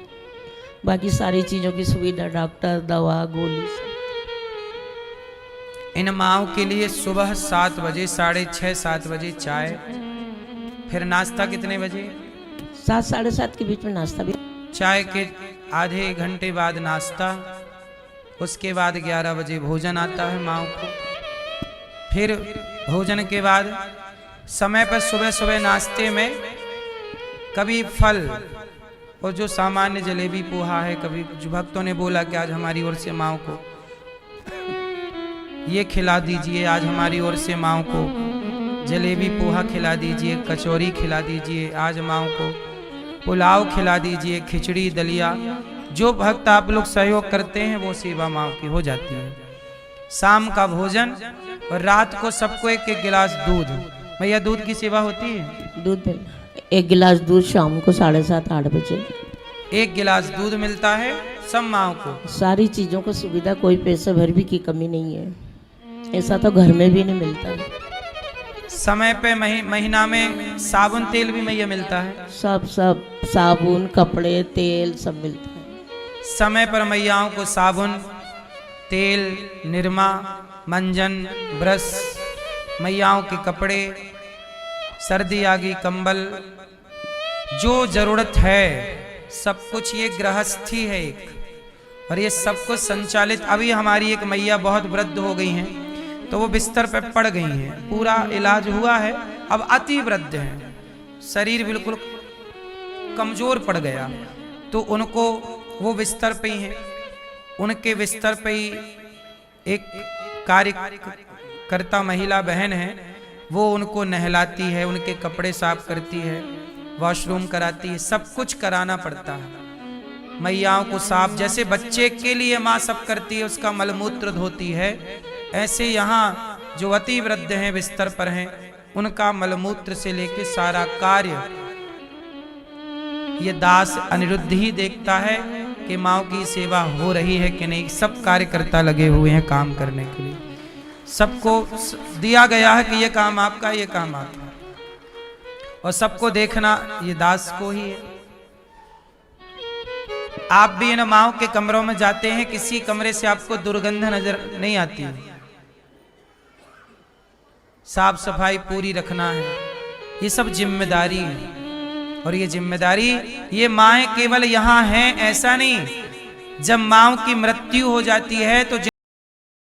C: बाकी सारी चीज़ों की सुविधा, डॉक्टर, दवा, गोली सब।
A: इन माओं के लिए सुबह 7 बजे, 6:30, 7 बजे चाय, फिर नाश्ता कितने बजे?
C: 7 साढ़े 7 के बीच में नाश्ता भी।
A: चाय के आधे घंटे बाद नाश्ता, उसके बाद 11 बजे भोजन आता है माओं को। फिर भोजन के बाद समय पर सुबह सुबह नाश्ते में कभी फल और जो सामान्य जलेबी पोहा है, कभी जो भक्तों ने बोला कि आज हमारी ओर से माओं को ये खिला दीजिए, आज हमारी ओर से माओं को जलेबी पोहा खिला दीजिए, कचौरी खिला दीजिए, आज माओं को पुलाव खिला दीजिए, खिचड़ी दलिया, जो भक्त आप लोग सहयोग करते हैं वो सेवा माओं की हो जाती है। शाम का भोजन और रात को सबको एक एक गिलास दूध। भैया दूध की सेवा होती है?
C: दूध मिलना, 1 गिलास दूध शाम को 7:30 8 बजे।
A: 1 गिलास दूध मिलता है सब माओं को।
C: सारी चीज़ों को सुविधा, कोई पैसे भर भी की कमी नहीं है। ऐसा तो घर में भी नहीं मिलता है।
A: समय पे महीना में साबुन तेल भी मैया मिलता है?
C: सब साबुन, कपड़े, तेल सब मिलता है।
A: समय पर मैयाओं को साबुन, तेल, निरमा, मंजन, ब्रश, मैयाओं के कपड़े, सर्दी आ गई कंबल, जो जरूरत है सब कुछ, ये गृहस्थी है एक, और ये सब कुछ संचालित। अभी हमारी एक मैया बहुत वृद्ध हो गई हैं, तो वो बिस्तर पे पड़ गई हैं, पूरा इलाज हुआ है, अब अति वृद्ध हैं, शरीर बिल्कुल कमजोर पड़ गया, तो उनको वो बिस्तर पे ही हैं, उनके बिस्तर पे ही एक कार्यकर्ता महिला बहन है, वो उनको नहलाती है, उनके कपड़े साफ करती है, वॉशरूम कराती है, सब कुछ कराना पड़ता है। मैयाओं को साफ, जैसे बच्चे के लिए माँ सब करती है, उसका मलमूत्र धोती है, ऐसे यहाँ जो अति वृद्ध हैं, बिस्तर पर हैं, उनका मलमूत्र से लेके सारा कार्य ये दास अनिरुद्ध ही देखता है कि माँ की सेवा हो रही है कि नहीं। सब कार्यकर्ता लगे हुए हैं काम करने के लिए, सबको दिया गया है कि ये काम आपका, ये काम आपका, और सबको देखना ये दास को ही है। आप भी इन माओं के कमरों में जाते हैं, किसी कमरे से आपको दुर्गंध नजर नहीं आती है। साफ सफाई पूरी रखना है, ये सब जिम्मेदारी है, और ये जिम्मेदारी ये माएँ केवल यहाँ हैं ऐसा नहीं, जब माओं की मृत्यु हो जाती है तो